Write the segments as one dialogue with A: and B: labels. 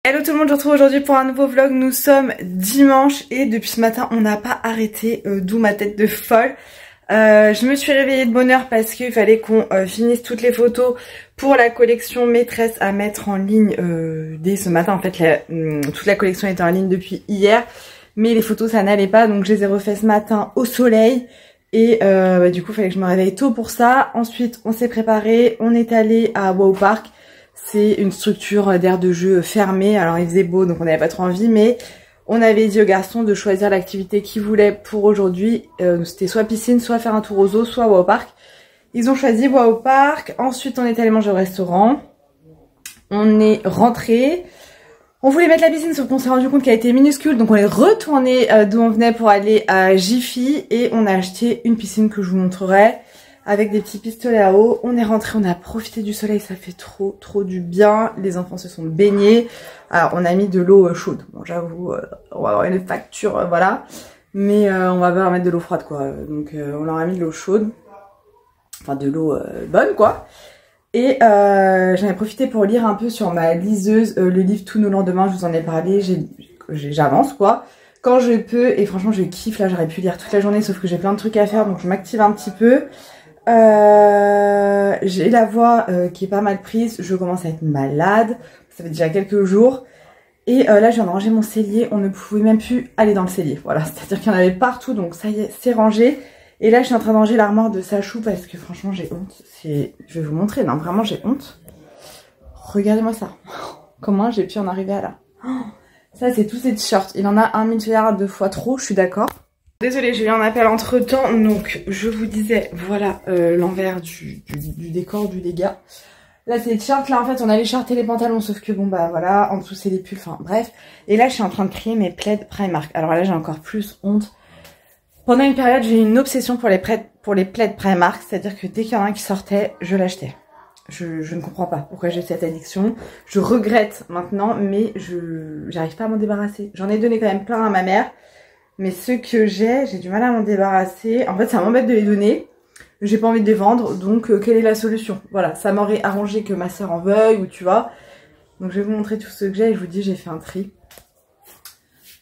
A: Hello tout le monde, je vous retrouve aujourd'hui pour un nouveau vlog. Nous sommes dimanche et depuis ce matin on n'a pas arrêté, d'où ma tête de folle. Je me suis réveillée de bonne heure parce qu'il fallait qu'on finisse toutes les photos pour la collection maîtresse à mettre en ligne dès ce matin. En fait toute la collection était en ligne depuis hier, mais les photos ça n'allait pas, donc je les ai refait ce matin au soleil. Et du coup il fallait que je me réveille tôt pour ça. Ensuite on s'est préparé, on est allé à Wow Park. C'est une structure d'aire de jeu fermée. Alors il faisait beau donc on n'avait pas trop envie, mais on avait dit aux garçons de choisir l'activité qu'ils voulaient pour aujourd'hui. C'était soit piscine, soit faire un tour aux zoo, soit Wow Park. Ils ont choisi Wow Park. Ensuite on est allé manger au restaurant. On est rentré. On voulait mettre la piscine sauf qu'on s'est rendu compte qu'elle était minuscule. Donc on est retourné d'où on venait pour aller à Jiffy. Et on a acheté une piscine que je vous montrerai, avec des petits pistolets à eau. On est rentré, on a profité du soleil, ça fait trop du bien. Les enfants se sont baignés. Alors on a mis de l'eau chaude. Bon j'avoue, on va avoir une facture, voilà. Mais on va pas mettre de l'eau froide quoi. Donc on leur a mis de l'eau chaude. Enfin de l'eau bonne quoi. Et j'en ai profité pour lire un peu sur ma liseuse le livre Tous nos lendemains, je vous en ai parlé. J'avance quoi. Quand je peux, et franchement je kiffe, là j'aurais pu lire toute la journée sauf que j'ai plein de trucs à faire donc je m'active un petit peu. J'ai la voix qui est pas mal prise, je commence à être malade, ça fait déjà quelques jours. Et là je viens de ranger mon cellier, on ne pouvait même plus aller dans le cellier, voilà, c'est-à-dire qu'il y en avait partout, donc ça y est, c'est rangé. Et là je suis en train de ranger l'armoire de Sachou parce que franchement j'ai honte, je vais vous montrer, non vraiment j'ai honte. Regardez-moi ça, comment j'ai pu en arriver à là. Ça c'est tous ces t-shirts, il en a 1 milliard de fois trop, je suis d'accord. Désolée, j'ai eu un appel entre temps, donc je vous disais, voilà l'envers du décor du dégât. Là c'est les t-shirts, là en fait on a les shorts et les pantalons, sauf que bon bah voilà, en dessous c'est les pulls, enfin bref. Et là je suis en train de trier mes plaids Primark, alors là j'ai encore plus honte. Pendant une période j'ai eu une obsession pour les plaids Primark, c'est-à-dire que dès qu'il y en a un qui sortait, je l'achetais. Je ne comprends pas pourquoi j'ai cette addiction, je regrette maintenant, mais j'arrive pas à m'en débarrasser. J'en ai donné quand même plein à ma mère. Mais ceux que j'ai du mal à m'en débarrasser. En fait, ça m'embête de les donner. J'ai pas envie de les vendre. Donc, quelle est la solution? Voilà, ça m'aurait arrangé que ma soeur en veuille ou tu vois. Donc, je vais vous montrer tout ce que j'ai et je vous dis, j'ai fait un tri.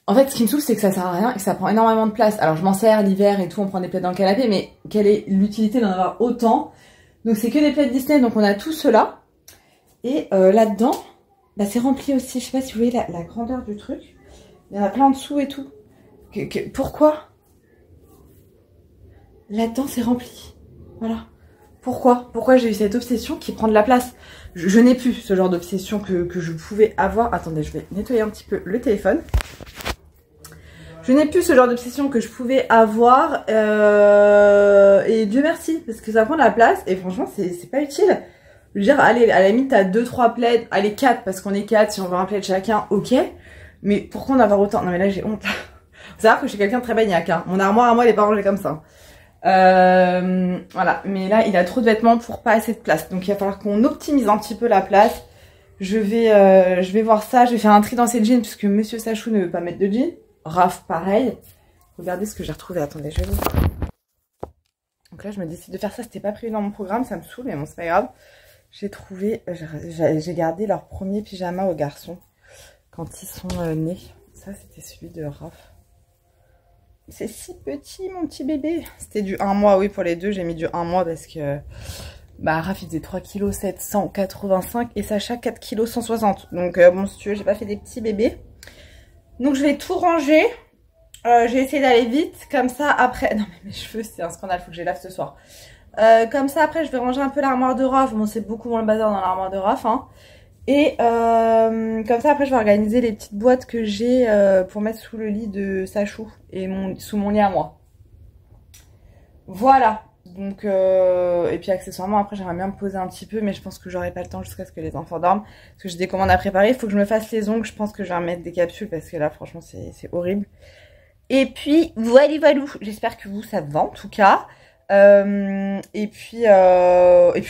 A: En fait, ce qui me saoule, c'est que ça sert à rien et que ça prend énormément de place. Alors, je m'en sers l'hiver et tout, on prend des plaids dans le canapé. Mais quelle est l'utilité d'en avoir autant? Donc, c'est que des plaids Disney. Donc, on a tout cela. Et là-dedans, bah, c'est rempli aussi. Je sais pas si vous voyez la grandeur du truc. Il y en a plein en dessous et tout. Pourquoi? Là-dedans c'est rempli. Voilà. Pourquoi j'ai eu cette obsession qui prend de la place? Je n'ai plus ce genre d'obsession que je pouvais avoir. Attendez, je vais nettoyer un petit peu le téléphone. Je n'ai plus ce genre d'obsession que je pouvais avoir. Et Dieu merci, parce que ça prend de la place. Et franchement, c'est pas utile. Je veux dire, allez, à la limite, t'as 2-3 plaids. Allez, 4, parce qu'on est 4. Si on veut un plaid chacun, ok. Mais pourquoi en avoir autant? Non mais là j'ai honte. Faut savoir que je suis quelqu'un de très bagnac, hein. Mon armoire à moi elle est pas rangée comme ça. Voilà, mais là il a trop de vêtements pour pas assez de place. Donc il va falloir qu'on optimise un petit peu la place. Je vais voir ça, je vais faire un tri dans ces jeans puisque Monsieur Sachou ne veut pas mettre de jeans. Raph pareil. Regardez ce que j'ai retrouvé, attendez, je vais vous voir. Donc là je me décide de faire ça, c'était pas prévu dans mon programme, ça me saoule mais bon c'est pas grave. J'ai trouvé, j'ai gardé leur premier pyjama aux garçons quand ils sont nés. Ça c'était celui de Raph. C'est si petit mon petit bébé. C'était du 1 mois, oui pour les deux j'ai mis du 1 mois parce que bah Raph il faisait 3,785 kg et Sacha 4,160 kg. Donc bon si tu veux j'ai pas fait des petits bébés. Donc je vais tout ranger. J'ai essayé d'aller vite comme ça après. Non mais mes cheveux c'est un scandale, faut que je les lave ce soir. Comme ça après je vais ranger un peu l'armoire de Raph. Bon c'est beaucoup moins le bazar dans l'armoire de Raph hein. Et comme ça après je vais organiser les petites boîtes que j'ai pour mettre sous le lit de Sachou et sous mon lit à moi. Voilà. Donc et puis accessoirement après j'aimerais bien me poser un petit peu mais je pense que j'aurai pas le temps jusqu'à ce que les enfants dorment. Parce que j'ai des commandes à préparer, il faut que je me fasse les ongles, je pense que je vais remettre des capsules parce que là franchement c'est horrible. Et puis voilà, j'espère que vous ça va en tout cas. Et puis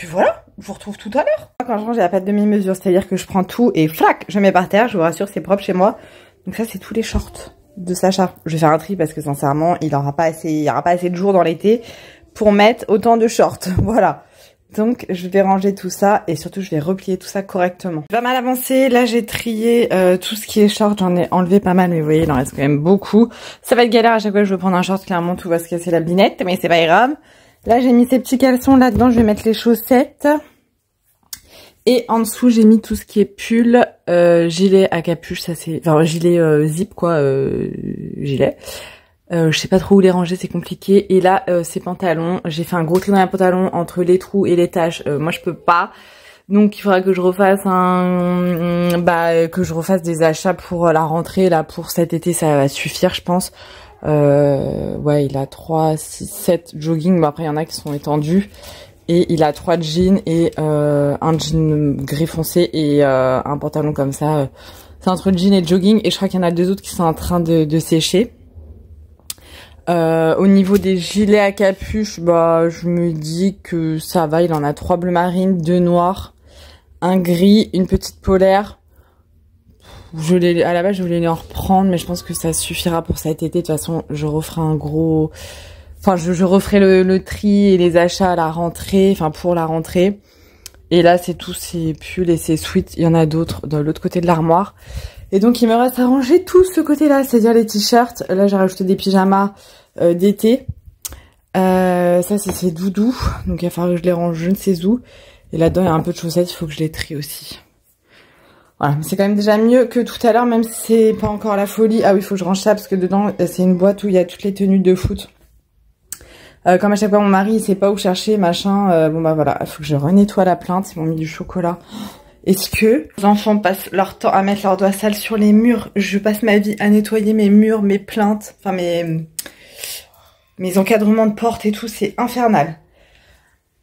A: voilà, je vous retrouve tout à l'heure. Quand je range, j'ai la pâte demi-mesure, c'est-à-dire que je prends tout et flac, je mets par terre, je vous rassure, c'est propre chez moi. Donc ça, c'est tous les shorts de Sacha. Je vais faire un tri parce que sincèrement, il n'y aura pas assez de jours dans l'été pour mettre autant de shorts. Voilà. Donc je vais ranger tout ça et surtout je vais replier tout ça correctement. Pas mal avancé, là j'ai trié tout ce qui est short, j'en ai enlevé pas mal mais vous voyez il en reste quand même beaucoup. Ça va être galère à chaque fois que je veux prendre un short, clairement tout va se casser la binette mais c'est pas grave. Là j'ai mis ces petits caleçons là-dedans, je vais mettre les chaussettes. Et en dessous j'ai mis tout ce qui est pull, gilet à capuche, ça c'est... Enfin gilet zip quoi, gilet. Je sais pas trop où les ranger, c'est compliqué. Et là, ces pantalons, j'ai fait un gros tri dans les pantalons entre les trous et les taches. Moi, je peux pas. Donc, il faudra que je refasse que je refasse des achats pour la rentrée. Là, pour cet été, ça va suffire, je pense. Ouais, il a 3, 6, 7 jogging. Bon, après, il y en a qui sont étendus. Et il a 3 jeans et un jean gris foncé et un pantalon comme ça. C'est entre le jean et le jogging. Et je crois qu'il y en a 2 autres qui sont en train de sécher. Au niveau des gilets à capuche, bah je me dis que ça va, il en a 3 bleu marine, 2 noirs, un gris, une petite polaire. À la base je voulais les en reprendre mais je pense que ça suffira pour cet été. De toute façon je referai un gros... Enfin je referai le tri et les achats à la rentrée, enfin pour la rentrée. Et là c'est tous ces pulls et ces sweats, il y en a d'autres de l'autre côté de l'armoire. Et donc il me reste à ranger tout ce côté-là, c'est-à-dire les t-shirts. Là j'ai rajouté des pyjamas d'été. Ça c'est ces doudous, donc il va falloir que je les range je ne sais où. Et là-dedans il y a un peu de chaussettes, il faut que je les trie aussi. Voilà, mais c'est quand même déjà mieux que tout à l'heure, même si c'est pas encore la folie. Ah oui, il faut que je range ça parce que dedans c'est une boîte où il y a toutes les tenues de foot. Comme à chaque fois mon mari il sait pas où chercher, machin, bon bah voilà, il faut que je renettoie la plainte, ils m'ont mis du chocolat. Est-ce que les enfants passent leur temps à mettre leurs doigts sales sur les murs? Je passe ma vie à nettoyer mes murs, mes plaintes, enfin mes encadrements de porte et tout, c'est infernal.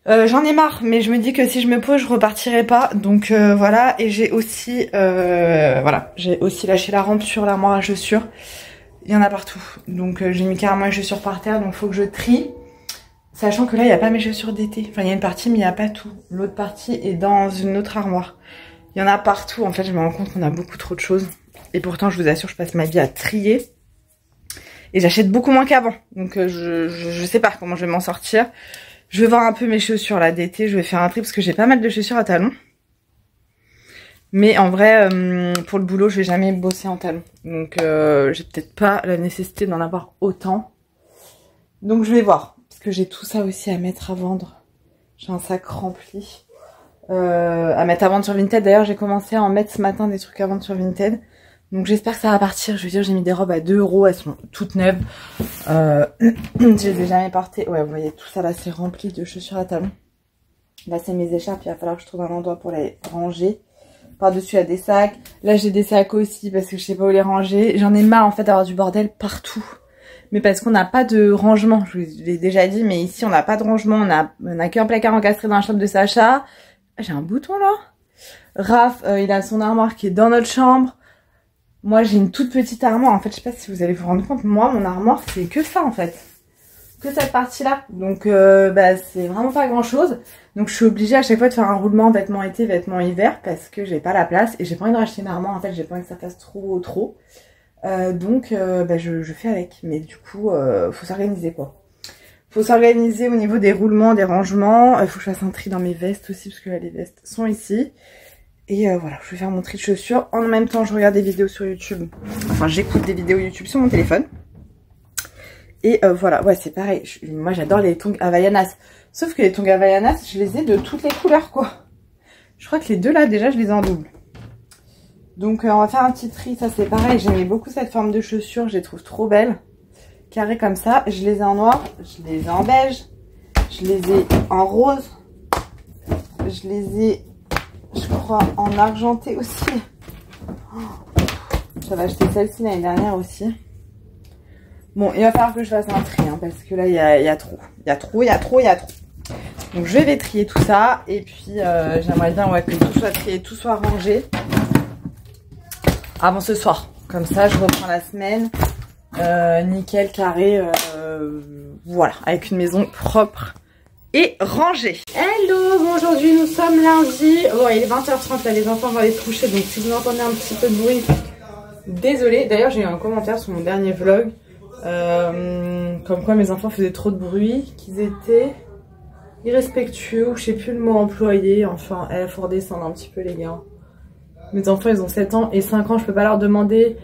A: J'en ai marre, mais je me dis que si je me pose, je repartirai pas. Donc voilà, et j'ai aussi lâché la rampe sur l'armoire à chaussures. Il y en a partout. Donc j'ai mis carrément les chaussures par terre, donc faut que je trie. Sachant que là, il n'y a pas mes chaussures d'été. Enfin, il y a une partie, mais il n'y a pas tout. L'autre partie est dans une autre armoire. Il y en a partout. En fait, je me rends compte qu'on a beaucoup trop de choses. Et pourtant, je vous assure, je passe ma vie à trier. Et j'achète beaucoup moins qu'avant. Donc, je sais pas comment je vais m'en sortir. Je vais voir un peu mes chaussures là d'été. Je vais faire un tri parce que j'ai pas mal de chaussures à talons. Mais en vrai, pour le boulot, je vais jamais bosser en talons. Donc, j'ai peut-être pas la nécessité d'en avoir autant. Donc, je vais voir. Que j'ai tout ça aussi à mettre à vendre. J'ai un sac rempli à mettre à vendre sur Vinted. D'ailleurs j'ai commencé à en mettre ce matin des trucs à vendre sur Vinted, donc j'espère que ça va partir. Je veux dire, j'ai mis des robes à 2 €, elles sont toutes neuves. Je les ai jamais portées. Ouais, vous voyez, tout ça là c'est rempli de chaussures à talons. Là c'est mes écharpes, il va falloir que je trouve un endroit pour les ranger. Par dessus il y a des sacs. Là j'ai des sacs aussi parce que je sais pas où les ranger. J'en ai marre en fait d'avoir du bordel partout. Mais parce qu'on n'a pas de rangement, je vous l'ai déjà dit, mais ici on n'a pas de rangement, on a qu'un placard encastré dans la chambre de Sacha. J'ai un bouton là. Raph, il a son armoire qui est dans notre chambre. Moi j'ai une toute petite armoire, en fait je sais pas si vous allez vous rendre compte, moi mon armoire c'est que ça en fait. Que cette partie là, donc c'est vraiment pas grand chose. Donc je suis obligée à chaque fois de faire un roulement vêtements été, vêtements hiver, parce que j'ai pas la place et j'ai pas envie de racheter une armoire, en fait j'ai pas envie que ça fasse trop. Donc je fais avec, mais du coup faut s'organiser quoi. Faut s'organiser au niveau des roulements, des rangements. Faut que je fasse un tri dans mes vestes aussi parce que là les vestes sont ici. Et voilà, je vais faire mon tri de chaussures. En même temps je regarde des vidéos sur YouTube. Enfin j'écoute des vidéos YouTube sur mon téléphone. Et voilà, ouais c'est pareil. Moi j'adore les tongs Havaianas. Sauf que les tongs Havaianas je les ai de toutes les couleurs quoi. Je crois que les deux là déjà je les ai en double. Donc on va faire un petit tri, ça c'est pareil, j'aimais beaucoup cette forme de chaussures, je les trouve trop belles. Carrées comme ça, je les ai en noir, je les ai en beige, je les ai en rose, je les ai, je crois, en argenté aussi. J'avais acheté celle-ci l'année dernière aussi. Bon, il va falloir que je fasse un tri, hein, parce que là il y a trop. Il y a trop. Donc je vais trier tout ça, et puis j'aimerais bien que tout soit trié, tout soit rangé. Avant ce soir, comme ça je reprends la semaine nickel, carré, voilà, avec une maison propre et rangée. Hello, bon, aujourd'hui nous sommes lundi, bon il est 20h30 là, les enfants vont aller se coucher, donc si vous entendez un petit peu de bruit, désolée. D'ailleurs j'ai eu un commentaire sur mon dernier vlog comme quoi mes enfants faisaient trop de bruit, qu'ils étaient irrespectueux, ou je sais plus le mot employé. Enfin, il faut redescendre un petit peu les gars. Mes enfants ils ont 7 ans et 5 ans, je peux pas leur demander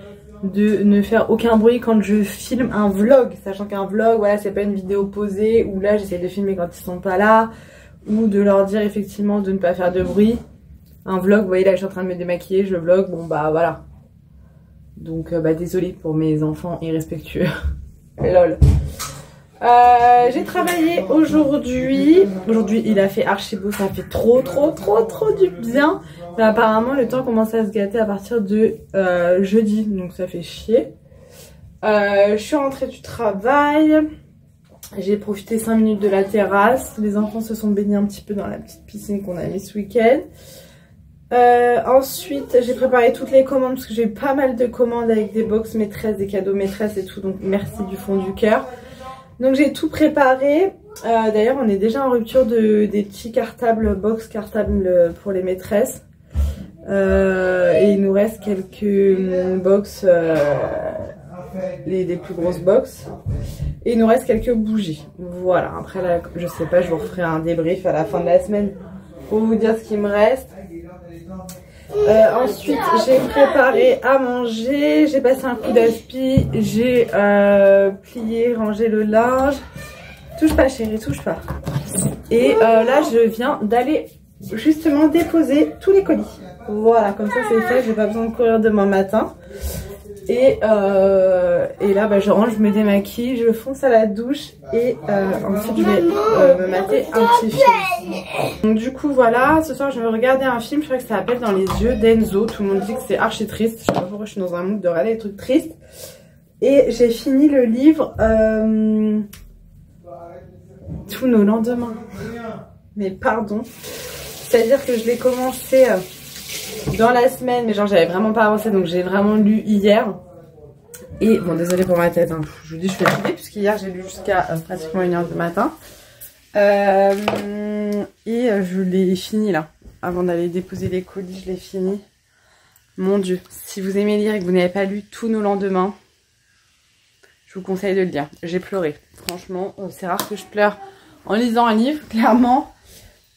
A: de ne faire aucun bruit quand je filme un vlog, sachant qu'un vlog, voilà, c'est pas une vidéo posée où là j'essaie de filmer quand ils sont pas là, ou de leur dire effectivement de ne pas faire de bruit. Un vlog, vous voyez là je suis en train de me démaquiller, je vlog, bon bah voilà. Donc bah désolée pour mes enfants irrespectueux. Lol. J'ai travaillé aujourd'hui. Aujourd'hui il a fait archi beau, ça fait trop du bien. Mais apparemment le temps commence à se gâter à partir de jeudi, donc ça fait chier. Je suis rentrée du travail. J'ai profité 5 minutes de la terrasse. Les enfants se sont baignés un petit peu dans la petite piscine qu'on a mis ce week-end. Ensuite j'ai préparé toutes les commandes parce que j'ai eu pas mal de commandes avec des box maîtresses, des cadeaux maîtresses et tout, donc merci du fond du cœur. Donc j'ai tout préparé. D'ailleurs on est déjà en rupture des petits cartables, box cartables pour les maîtresses. Et il nous reste quelques box, les plus grosses box. Et il nous reste quelques bougies. Voilà, après là, je sais pas, je vous referai un débrief à la fin de la semaine pour vous dire ce qu'il me reste. Ensuite j'ai préparé à manger, j'ai passé un coup d'aspi, j'ai plié, rangé le linge. Touche pas chérie, touche pas. Et là je viens d'aller justement déposer tous les colis. Voilà, comme ça c'est fait, j'ai pas besoin de courir demain matin. Et là bah, je range, je me démaquille, je fonce à la douche et ensuite je vais me mater un petit film. Donc du coup voilà, ce soir je vais regarder un film, je crois que ça s'appelle Dans les yeux d'Enzo. Tout le monde dit que c'est archi triste, je sais pas pourquoi je suis dans un mood de regarder des trucs tristes. Et j'ai fini le livre Tous nos lendemains. Mais pardon, c'est-à-dire que je l'ai commencé dans la semaine, mais genre j'avais vraiment pas avancé, donc j'ai vraiment lu hier. Et bon, désolé pour ma tête, hein. Je vous dis je suis fatiguée puisqu'hier j'ai lu jusqu'à pratiquement 1h du matin. Et je l'ai fini là, avant d'aller déposer les colis, je l'ai fini. Mon dieu, si vous aimez lire et que vous n'avez pas lu Tous nos lendemains, je vous conseille de le lire. J'ai pleuré, franchement, c'est rare que je pleure en lisant un livre, clairement.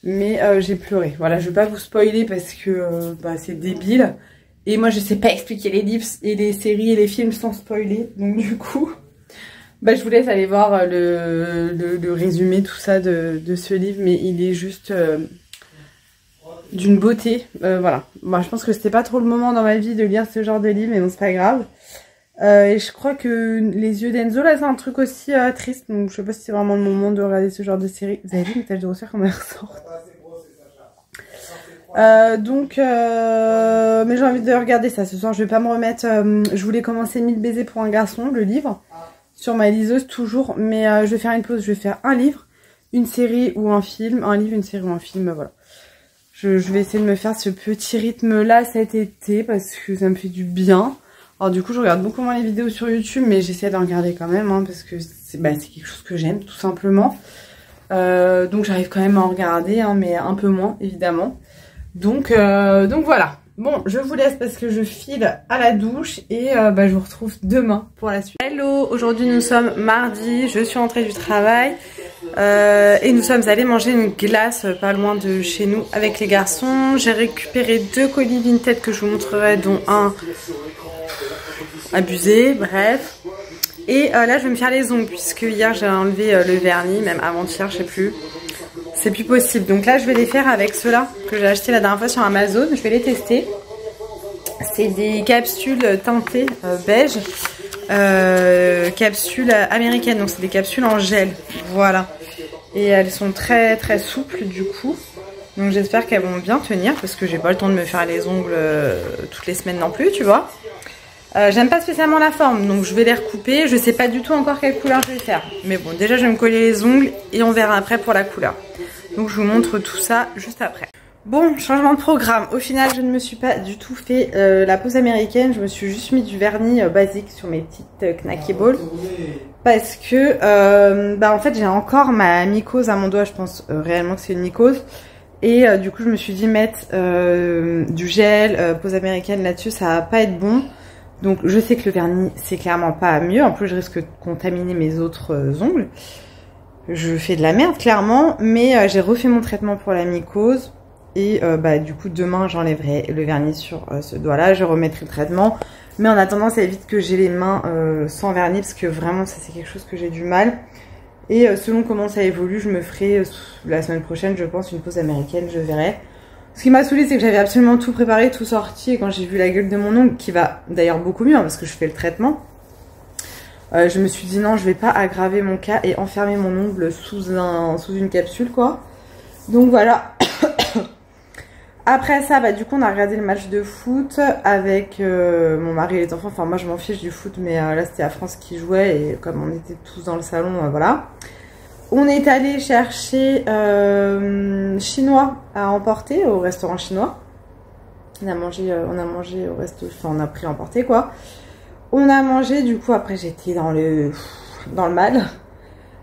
A: Mais j'ai pleuré. Voilà, je vais pas vous spoiler parce que bah, c'est débile. Et moi, je sais pas expliquer les livres et les séries et les films sans spoiler. Donc du coup, bah, je vous laisse aller voir le résumé, tout ça de ce livre. Mais il est juste d'une beauté. Voilà. Moi, je pense que c'était pas trop le moment dans ma vie de lire ce genre de livre, mais bon, c'est pas grave. Et je crois que Les yeux d'Enzo, là, c'est un truc aussi triste. Donc je sais pas si c'est vraiment le moment de regarder ce genre de série. Vous avez vu mes taches de rousseur comment elles ressortent? Mais j'ai envie de regarder ça ce soir. Je vais pas me remettre. Je voulais commencer 1000 baisers pour un garçon, le livre, sur ma liseuse toujours. Mais je vais faire une pause. Je vais faire un livre, une série ou un film. Un livre, une série ou un film, voilà. Je vais essayer de me faire ce petit rythme-là cet été parce que ça me fait du bien. Alors du coup, je regarde beaucoup moins les vidéos sur YouTube, mais j'essaie d'en regarder quand même, hein, parce que c'est quelque chose que j'aime, tout simplement. Donc j'arrive quand même à en regarder, hein, mais un peu moins, évidemment. Donc voilà. Bon, je vous laisse parce que je file à la douche et je vous retrouve demain pour la suite. Hello, aujourd'hui nous sommes mardi, je suis rentrée du travail et nous sommes allés manger une glace pas loin de chez nous avec les garçons. J'ai récupéré 2 colis Vinted que je vous montrerai, dont un abusé, bref. Et là je vais me faire les ongles puisque hier j'ai enlevé le vernis, même avant-hier, je sais plus. C'est plus possible. Donc là je vais les faire avec ceux-là que j'ai acheté la dernière fois sur Amazon. Je vais les tester. C'est des capsules teintées beige. Capsules américaines. Donc c'est des capsules en gel. Voilà. Et elles sont très très souples du coup. Donc j'espère qu'elles vont bien tenir parce que j'ai pas le temps de me faire les ongles toutes les semaines non plus, tu vois. J'aime pas spécialement la forme, donc je vais les recouper. Je sais pas du tout encore quelle couleur je vais faire. Mais bon, déjà je vais me coller les ongles et on verra après pour la couleur. Donc je vous montre tout ça juste après. Bon, changement de programme. Au final, je ne me suis pas du tout fait la pose américaine. Je me suis juste mis du vernis basique sur mes petites knacky balls. Parce que, en fait, j'ai encore ma mycose à mon doigt. Je pense réellement que c'est une mycose. Et du coup, je me suis dit mettre du gel, pose américaine là-dessus, ça va pas être bon. Donc je sais que le vernis c'est clairement pas mieux, en plus je risque de contaminer mes autres ongles. je fais de la merde clairement, mais j'ai refait mon traitement pour la mycose. Et du coup demain j'enlèverai le vernis sur ce doigt là, je remettrai le traitement. Mais en attendant ça évite que j'ai les mains sans vernis parce que vraiment ça c'est quelque chose que j'ai du mal. Et selon comment ça évolue, je me ferai la semaine prochaine je pense une pause américaine, je verrai. Ce qui m'a saoulée c'est que j'avais absolument tout préparé, tout sorti. Et quand j'ai vu la gueule de mon ongle, qui va d'ailleurs beaucoup mieux hein, parce que je fais le traitement, je me suis dit non je vais pas aggraver mon cas et enfermer mon ongle sous une capsule quoi. Donc voilà. Après ça, du coup, on a regardé le match de foot avec mon mari et les enfants. Enfin, moi, je m'en fiche du foot, mais là, c'était la France qui jouait. Et comme on était tous dans le salon, voilà. On est allé chercher chinois à emporter au restaurant chinois. On a mangé au resto, enfin, on a pris à emporter, quoi. On a mangé, du coup, après, j'étais dans le mal.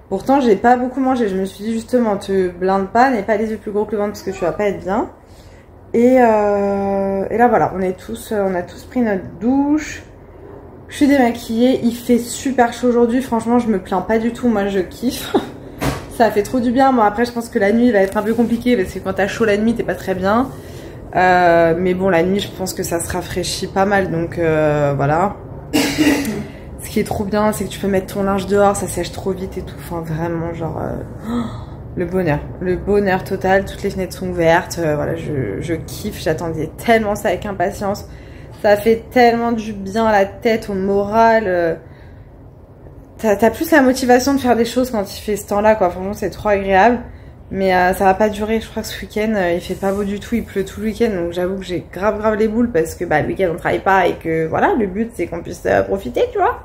A: Pourtant, j'ai pas beaucoup mangé. Je me suis dit, justement, te blinde pas, n'aie pas les yeux plus gros que le ventre parce que tu vas pas être bien. Et là voilà, on a tous pris notre douche. Je suis démaquillée, il fait super chaud aujourd'hui, franchement je me plains pas du tout, moi je kiffe. Ça fait trop du bien, moi après je pense que la nuit va être un peu compliquée parce que quand t'as chaud la nuit t'es pas très bien. Mais bon la nuit je pense que ça se rafraîchit pas mal donc voilà. Ce qui est trop bien c'est que tu peux mettre ton linge dehors, ça sèche trop vite et tout, enfin vraiment genre... le bonheur total, toutes les fenêtres sont ouvertes, voilà, je kiffe, j'attendais tellement ça avec impatience, ça fait tellement du bien à la tête, au moral, t'as plus la motivation de faire des choses quand il fait ce temps-là, quoi, franchement c'est trop agréable, mais ça va pas durer, je crois que ce week-end, il fait pas beau du tout, il pleut tout le week-end, donc j'avoue que j'ai grave les boules, parce que le week-end on travaille pas, et que voilà, le but c'est qu'on puisse profiter, tu vois,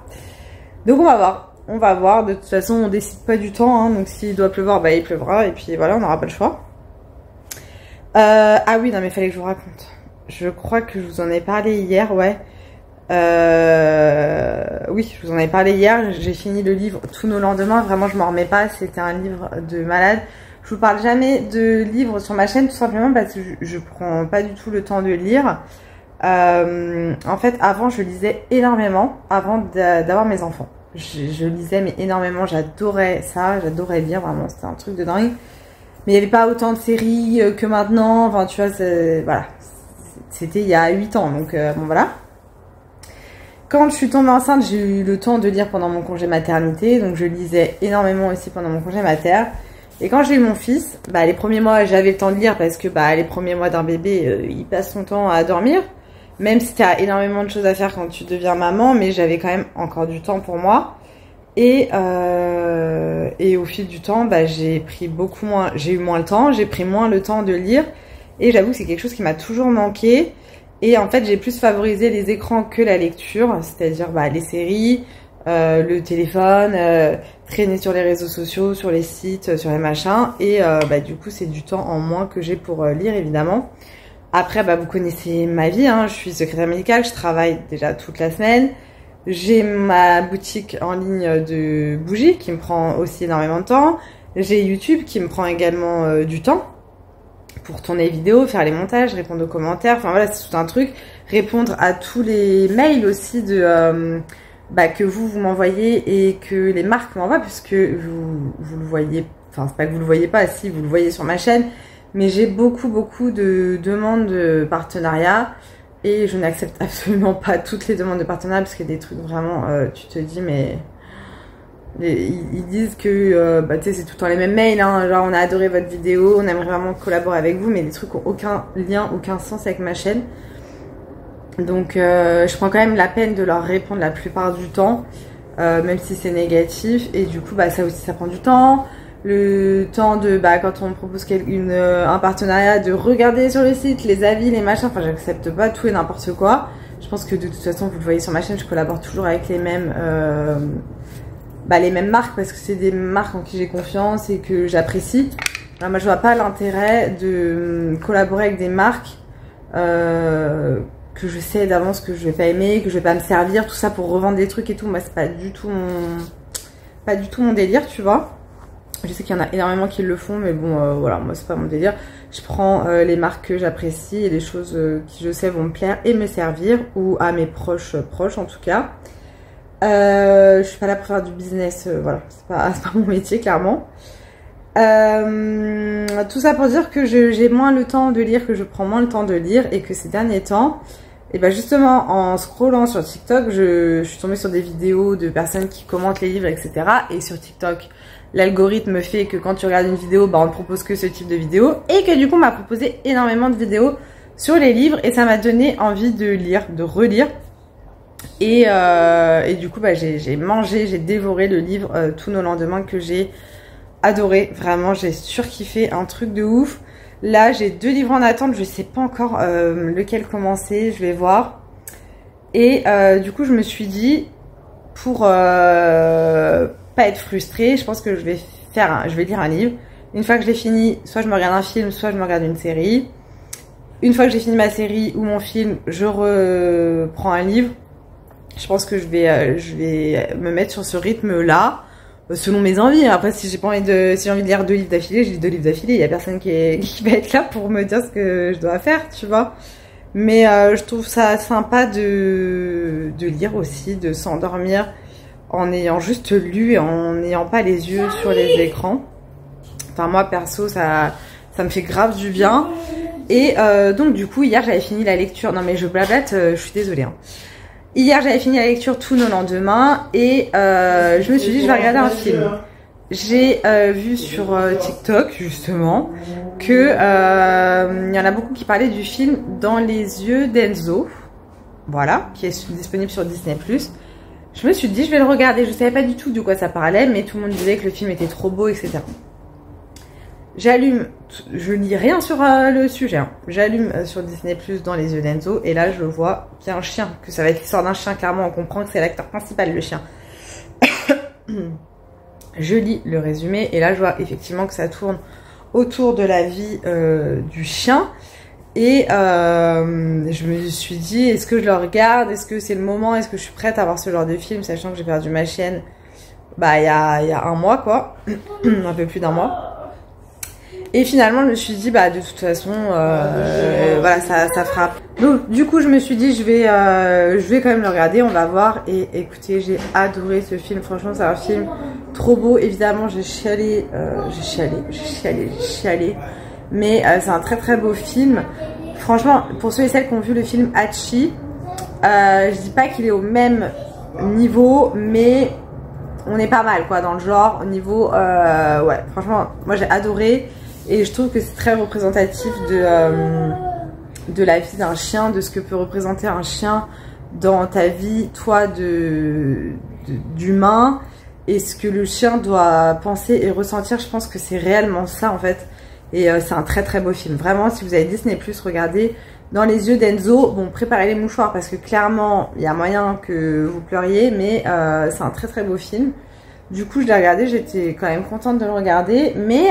A: donc on va voir. On va voir, de toute façon on décide pas du temps, hein, donc s'il doit pleuvoir, il pleuvra, et puis voilà, on n'aura pas le choix. Ah oui, non mais fallait que je vous raconte. Je crois que je vous en ai parlé hier, ouais. Oui, je vous en ai parlé hier, j'ai fini le livre Tous nos lendemains, vraiment je m'en remets pas, c'était un livre de malade. Je vous parle jamais de livres sur ma chaîne, tout simplement parce que je prends pas du tout le temps de lire. En fait, avant je lisais énormément, avant d'avoir mes enfants. Je lisais mais énormément, j'adorais ça, j'adorais lire vraiment, c'était un truc de dingue. Mais il n'y avait pas autant de séries que maintenant, enfin tu vois, voilà. C'était il y a 8 ans, donc bon voilà. Quand je suis tombée enceinte, j'ai eu le temps de lire pendant mon congé maternité, donc je lisais énormément aussi pendant mon congé mater. Et quand j'ai eu mon fils, les premiers mois j'avais le temps de lire parce que les premiers mois d'un bébé, il passe son temps à dormir. Même si tu as énormément de choses à faire quand tu deviens maman, mais j'avais quand même encore du temps pour moi. Et au fil du temps, j'ai pris j'ai eu moins le temps, j'ai pris moins le temps de lire. Et j'avoue que c'est quelque chose qui m'a toujours manqué. Et en fait, j'ai plus favorisé les écrans que la lecture, c'est-à-dire les séries, le téléphone, traîner sur les réseaux sociaux, sur les sites, sur les machins. Et du coup, c'est du temps en moins que j'ai pour lire, évidemment. Après, vous connaissez ma vie, hein, je suis secrétaire médicale, je travaille déjà toute la semaine. J'ai ma boutique en ligne de bougies qui me prend aussi énormément de temps. J'ai YouTube qui me prend également du temps pour tourner les vidéos, faire les montages, répondre aux commentaires. Enfin voilà, c'est tout un truc. Répondre à tous les mails aussi que vous m'envoyez et que les marques m'envoient puisque vous le voyez. Enfin, c'est pas que vous le voyez pas, si vous le voyez sur ma chaîne. Mais j'ai beaucoup de demandes de partenariat et je n'accepte absolument pas toutes les demandes de partenariat parce qu'il y a des trucs vraiment, tu te dis mais... Ils disent que tu sais, c'est tout le temps les mêmes mails, hein, genre on a adoré votre vidéo, on aimerait vraiment collaborer avec vous, mais les trucs ont aucun lien, aucun sens avec ma chaîne. Donc je prends quand même la peine de leur répondre la plupart du temps, même si c'est négatif, et du coup ça aussi ça prend du temps. Le temps de, quand on me propose un partenariat, de regarder sur le site les avis, les machins, enfin j'accepte pas tout et n'importe quoi. Je pense que de toute façon, vous le voyez sur ma chaîne, je collabore toujours avec les mêmes marques parce que c'est des marques en qui j'ai confiance et que j'apprécie. Alors moi je vois pas l'intérêt de collaborer avec des marques que je sais d'avance que je vais pas aimer, que je vais pas me servir, tout ça pour revendre des trucs et tout. Moi c'est pas du tout mon délire, tu vois. Je sais qu'il y en a énormément qui le font, mais bon, voilà, moi c'est pas mon délire. Je prends les marques que j'apprécie et les choses qui je sais vont me plaire et me servir, ou à mes proches en tout cas. Je suis pas là pour faire du business, voilà, c'est pas mon métier clairement. Tout ça pour dire que j'ai moins le temps de lire, que je prends moins le temps de lire et que ces derniers temps, et ben justement en scrollant sur TikTok, je suis tombée sur des vidéos de personnes qui commentent les livres, etc. Et sur TikTok, l'algorithme fait que quand tu regardes une vidéo, bah on te propose que ce type de vidéo et que du coup on m'a proposé énormément de vidéos sur les livres et ça m'a donné envie de lire, de relire. Et du coup, bah, j'ai dévoré le livre Tous nos lendemains que j'ai adoré. Vraiment, j'ai surkiffé, un truc de ouf. Là, j'ai 2 livres en attente. Je sais pas encore lequel commencer. Je vais voir. Et du coup, je me suis dit, pour pas être frustrée, je pense que je vais lire un livre. Une fois que je l'ai fini, soit je me regarde un film, soit je me regarde une série. Une fois que j'ai fini ma série ou mon film, je reprends un livre. Je pense que je vais me mettre sur ce rythme-là, selon mes envies. Après, si j'ai envie de lire 2 livres d'affilée, je lis 2 livres d'affilée. Il y a personne qui va être là pour me dire ce que je dois faire, tu vois. Mais je trouve ça sympa de lire aussi, de s'endormir en ayant juste lu et en n'ayant pas les yeux sur les écrans. Enfin, moi, perso, ça me fait grave du bien. Et donc, du coup, hier, j'avais fini la lecture. Non, mais je blablate, je suis désolée, hein. Hier, j'avais fini la lecture Tous nos lendemains et je me suis dit, je vais regarder un film. J'ai vu sur TikTok, justement, que y en a beaucoup qui parlaient du film Dans les yeux d'Enzo, voilà, qui est disponible sur Disney+. Je me suis dit, je vais le regarder. Je savais pas du tout de quoi ça parlait, mais tout le monde disait que le film était trop beau, etc. J'allume, je lis rien sur le sujet, hein. J'allume sur Disney+ Dans les yeux d'Enzo et là je vois qu'il y a un chien, que ça va être l'histoire d'un chien, clairement on comprend que c'est l'acteur principal, le chien. Je lis le résumé et là je vois effectivement que ça tourne autour de la vie du chien et je me suis dit, est-ce que je le regarde, est-ce que c'est le moment, est-ce que je suis prête à voir ce genre de film, sachant que j'ai perdu ma chienne bah il y a un mois quoi, un peu plus d'un mois. Et finalement, je me suis dit, bah, de toute façon, voilà, ça frappe. Donc, du coup, je me suis dit, je vais quand même le regarder, on va voir. Et écoutez, j'ai adoré ce film. Franchement, c'est un film trop beau. Évidemment, j'ai chialé. Mais c'est un très très beau film. Franchement, pour ceux et celles qui ont vu le film Hachi, je dis pas qu'il est au même niveau, mais on est pas mal, quoi, dans le genre, au niveau, ouais, franchement, moi j'ai adoré. Et je trouve que c'est très représentatif de la vie d'un chien, de ce que peut représenter un chien dans ta vie, toi, d'humain, et ce que le chien doit penser et ressentir. Je pense que c'est réellement ça, en fait. Et c'est un très très beau film. Vraiment, si vous avez Disney+, regardez Dans les yeux d'Enzo. Bon, préparez les mouchoirs parce que clairement, il y a moyen que vous pleuriez, mais c'est un très très beau film. Du coup, je l'ai regardé, j'étais quand même contente de le regarder. Mais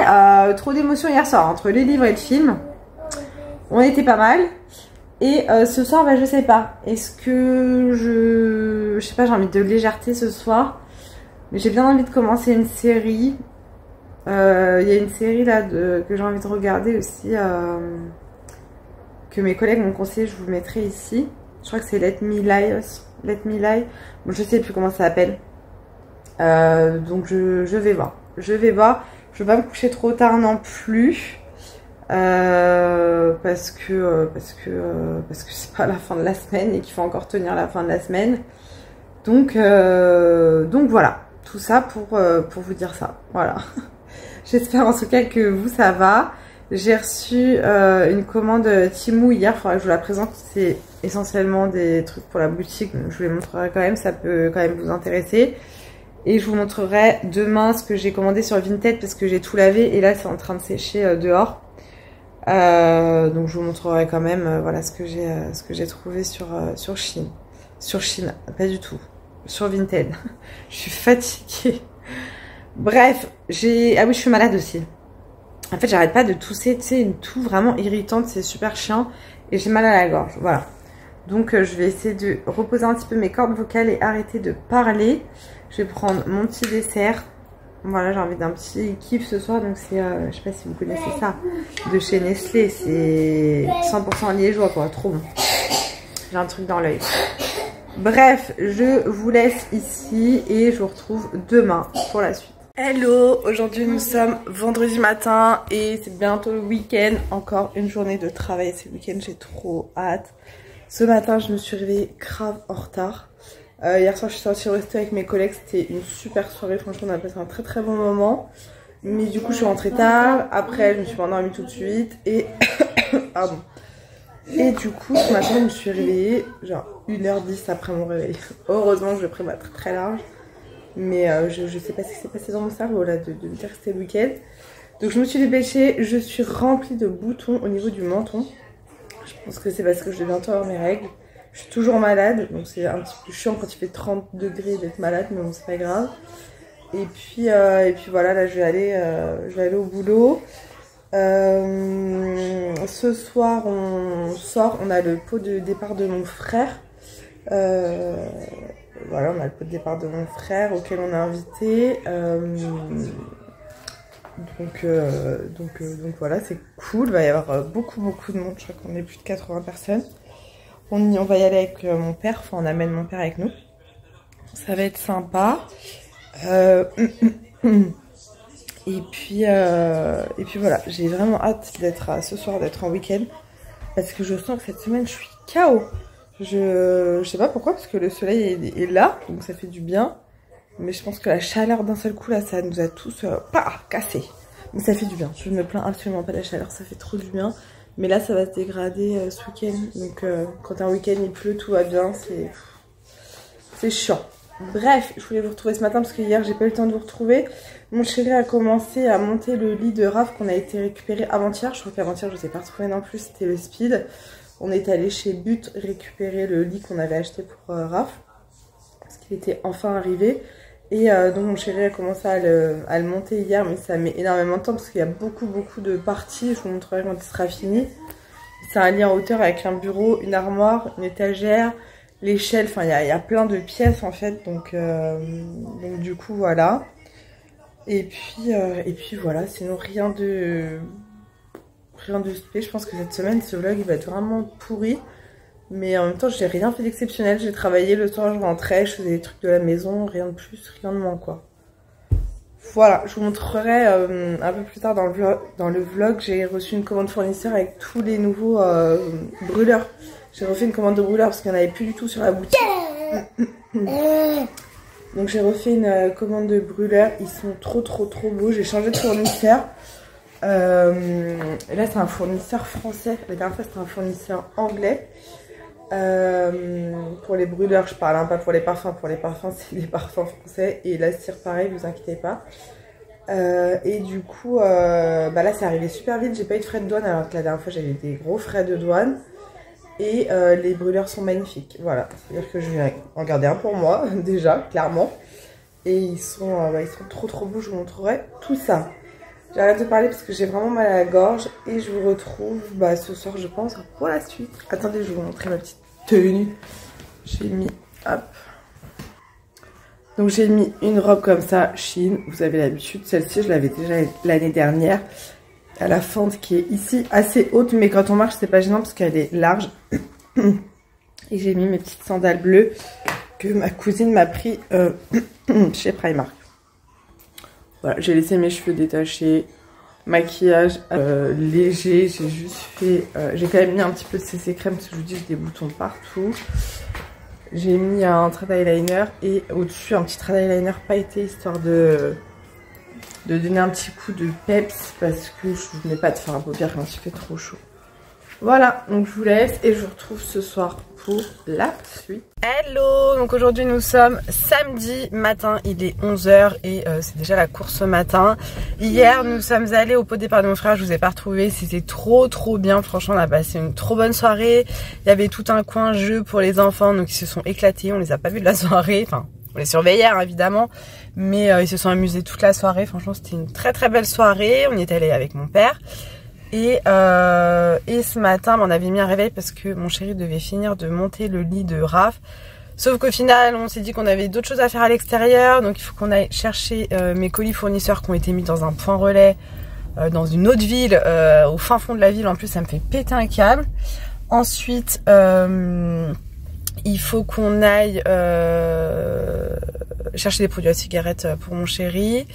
A: trop d'émotions hier soir, entre les livres et le film. On était pas mal. Et ce soir, bah, je sais pas. Est-ce que je sais pas, j'ai envie de légèreté ce soir. Mais j'ai bien envie de commencer une série. Il y a une série là que j'ai envie de regarder aussi. Que mes collègues m'ont conseillé, je vous le mettrai ici. Je crois que c'est Let Me Lie. Bon, je sais plus comment ça s'appelle. Donc je vais voir. Je vais pas me coucher trop tard non plus. Parce que c'est pas la fin de la semaine et qu'il faut encore tenir la fin de la semaine. Donc voilà. Tout ça pour vous dire ça. Voilà. J'espère en tout cas que vous ça va. J'ai reçu une commande Temu hier. Il faudra que je vous la présente. C'est essentiellement des trucs pour la boutique. Donc je vous les montrerai quand même. Ça peut quand même vous intéresser. Et je vous montrerai demain ce que j'ai commandé sur Vinted parce que j'ai tout lavé et là c'est en train de sécher dehors. Donc je vous montrerai quand même voilà ce que j'ai trouvé sur Chine. Sur Chine, pas du tout. Sur Vinted. Je suis fatiguée. Bref, ah oui, je suis malade aussi. En fait, j'arrête pas de tousser, tu sais, une toux vraiment irritante, c'est super chiant et j'ai mal à la gorge. Voilà. Donc je vais essayer de reposer un petit peu mes cordes vocales et arrêter de parler. Je vais prendre mon petit dessert. Voilà, j'ai envie d'un petit kiff ce soir. Donc c'est, je sais pas si vous connaissez ça, de chez Nestlé. C'est 100% liégeois quoi, trop bon. J'ai un truc dans l'œil. Bref, je vous laisse ici et je vous retrouve demain pour la suite. Hello, aujourd'hui nous sommes vendredi matin et c'est bientôt le week-end. Encore une journée de travail, c'est le week-end, j'ai trop hâte. Ce matin je me suis réveillée grave en retard. Hier soir je suis sortie au resto avec mes collègues, c'était une super soirée, franchement on a passé un très bon moment. Mais du coup je suis rentrée tard, après je me suis endormie tout de suite et... Pardon. Et du coup ce matin je me suis réveillée genre 1h10 après mon réveil. Heureusement que je pris ma très large. Mais je sais pas ce qui s'est passé dans mon cerveau là de me dire que c'était le week-end. Donc je me suis dépêchée, je suis remplie de boutons au niveau du menton. Je pense que c'est parce que je vais bientôt avoir mes règles. Je suis toujours malade, donc c'est un petit peu chiant quand il fait 30 degrés d'être malade, mais bon c'est pas grave. Et puis voilà, là je vais aller au boulot. Ce soir on sort, on a le pot de départ de mon frère. Voilà, on a le pot de départ de mon frère auquel on est invité. Donc voilà, c'est cool. Il va y avoir beaucoup de monde. Je crois qu'on est plus de 80 personnes. On va y aller avec mon père. Enfin, on amène mon père avec nous. Ça va être sympa. Et puis voilà, j'ai vraiment hâte d'être ce soir, d'être en week-end. Parce que je sens que cette semaine, je suis KO. Je sais pas pourquoi, parce que le soleil est là, donc ça fait du bien. Mais je pense que la chaleur d'un seul coup, là, ça nous a tous cassés. Mais ça fait du bien. Je ne me plains absolument pas de la chaleur, ça fait trop du bien. Mais là, ça va se dégrader ce week-end. Donc quand un week-end il pleut, tout va bien. C'est chiant. Bref, je voulais vous retrouver ce matin parce que hier, j'ai pas eu le temps de vous retrouver. Mon chéri a commencé à monter le lit de Raph qu'on a été récupéré avant-hier. Je crois qu'avant-hier, je ne sais pas retrouvé non plus, c'était le speed. On est allé chez But récupérer le lit qu'on avait acheté pour Raph. Parce qu'il était enfin arrivé. Et donc mon chéri a commencé à le monter hier. Mais ça met énormément de temps parce qu'il y a beaucoup de parties. Je vous montrerai quand il sera fini. C'est un lit en hauteur avec un bureau, une armoire, une étagère, l'échelle. Enfin il y a plein de pièces en fait. Donc du coup voilà. Et puis voilà, sinon rien de spé. Je pense que cette semaine, ce vlog, il va être vraiment pourri. Mais en même temps, j'ai rien fait d'exceptionnel. J'ai travaillé le soir, je rentrais, je faisais des trucs de la maison, rien de plus, rien de moins, quoi. Voilà, je vous montrerai un peu plus tard dans le vlog. J'ai reçu une commande fournisseur avec tous les nouveaux brûleurs. J'ai refait une commande de brûleurs parce qu'il n'y en avait plus du tout sur la boutique. Donc j'ai refait une commande de brûleurs. Ils sont trop beaux. J'ai changé de fournisseur. Et là c'est un fournisseur français. La dernière fois c'était un fournisseur anglais. Pour les brûleurs je parle, hein, pas pour les parfums. Pour les parfums c'est des parfums français. Et la cire pareil, vous inquiétez pas. Et du coup là c'est arrivé super vite. J'ai pas eu de frais de douane alors que la dernière fois j'avais des gros frais de douane. Et les brûleurs sont magnifiques. Voilà, c'est-à-dire que je vais en garder un pour moi déjà, clairement. Et ils sont trop beaux, je vous montrerai tout ça. J'arrête de parler parce que j'ai vraiment mal à la gorge. Et je vous retrouve ce soir, je pense, pour la suite. Attendez, je vais vous montrer ma petite tenue. J'ai mis, hop. Donc j'ai mis une robe comme ça, Shein. Vous avez l'habitude, celle-ci, je l'avais déjà l'année dernière. À la fente qui est ici, assez haute. Mais quand on marche, c'est pas gênant parce qu'elle est large. Et j'ai mis mes petites sandales bleues que ma cousine m'a pris chez Primark. Voilà, j'ai laissé mes cheveux détachés, maquillage léger, j'ai juste fait, j'ai quand même mis un petit peu de CC crème parce que je vous dis j'ai des boutons partout. J'ai mis un trait eyeliner et au-dessus un petit trait eyeliner pailleté histoire de donner un petit coup de peps parce que je n'ai pas de fard à paupières quand il fait trop chaud. Voilà, donc je vous laisse et je vous retrouve ce soir pour la suite. Hello, donc aujourd'hui nous sommes samedi matin, il est 11 h et c'est déjà la course ce matin. Hier nous sommes allés au pot de départ de mon frère, je vous ai pas retrouvé, c'était trop bien, franchement on a passé une trop bonne soirée. Il y avait tout un coin jeu pour les enfants, donc ils se sont éclatés, on les a pas vus de la soirée, enfin on les surveillait hier évidemment, mais ils se sont amusés toute la soirée, franchement c'était une très belle soirée, on y est allé avec mon père. Et ce matin, on avait mis un réveil parce que mon chéri devait finir de monter le lit de Raph. Sauf qu'au final, on s'est dit qu'on avait d'autres choses à faire à l'extérieur. Donc il faut qu'on aille chercher mes colis fournisseurs qui ont été mis dans un point relais dans une autre ville, au fin fond de la ville. En plus, ça me fait péter un câble. Ensuite, il faut qu'on aille chercher des produits à cigarettes pour mon chéri.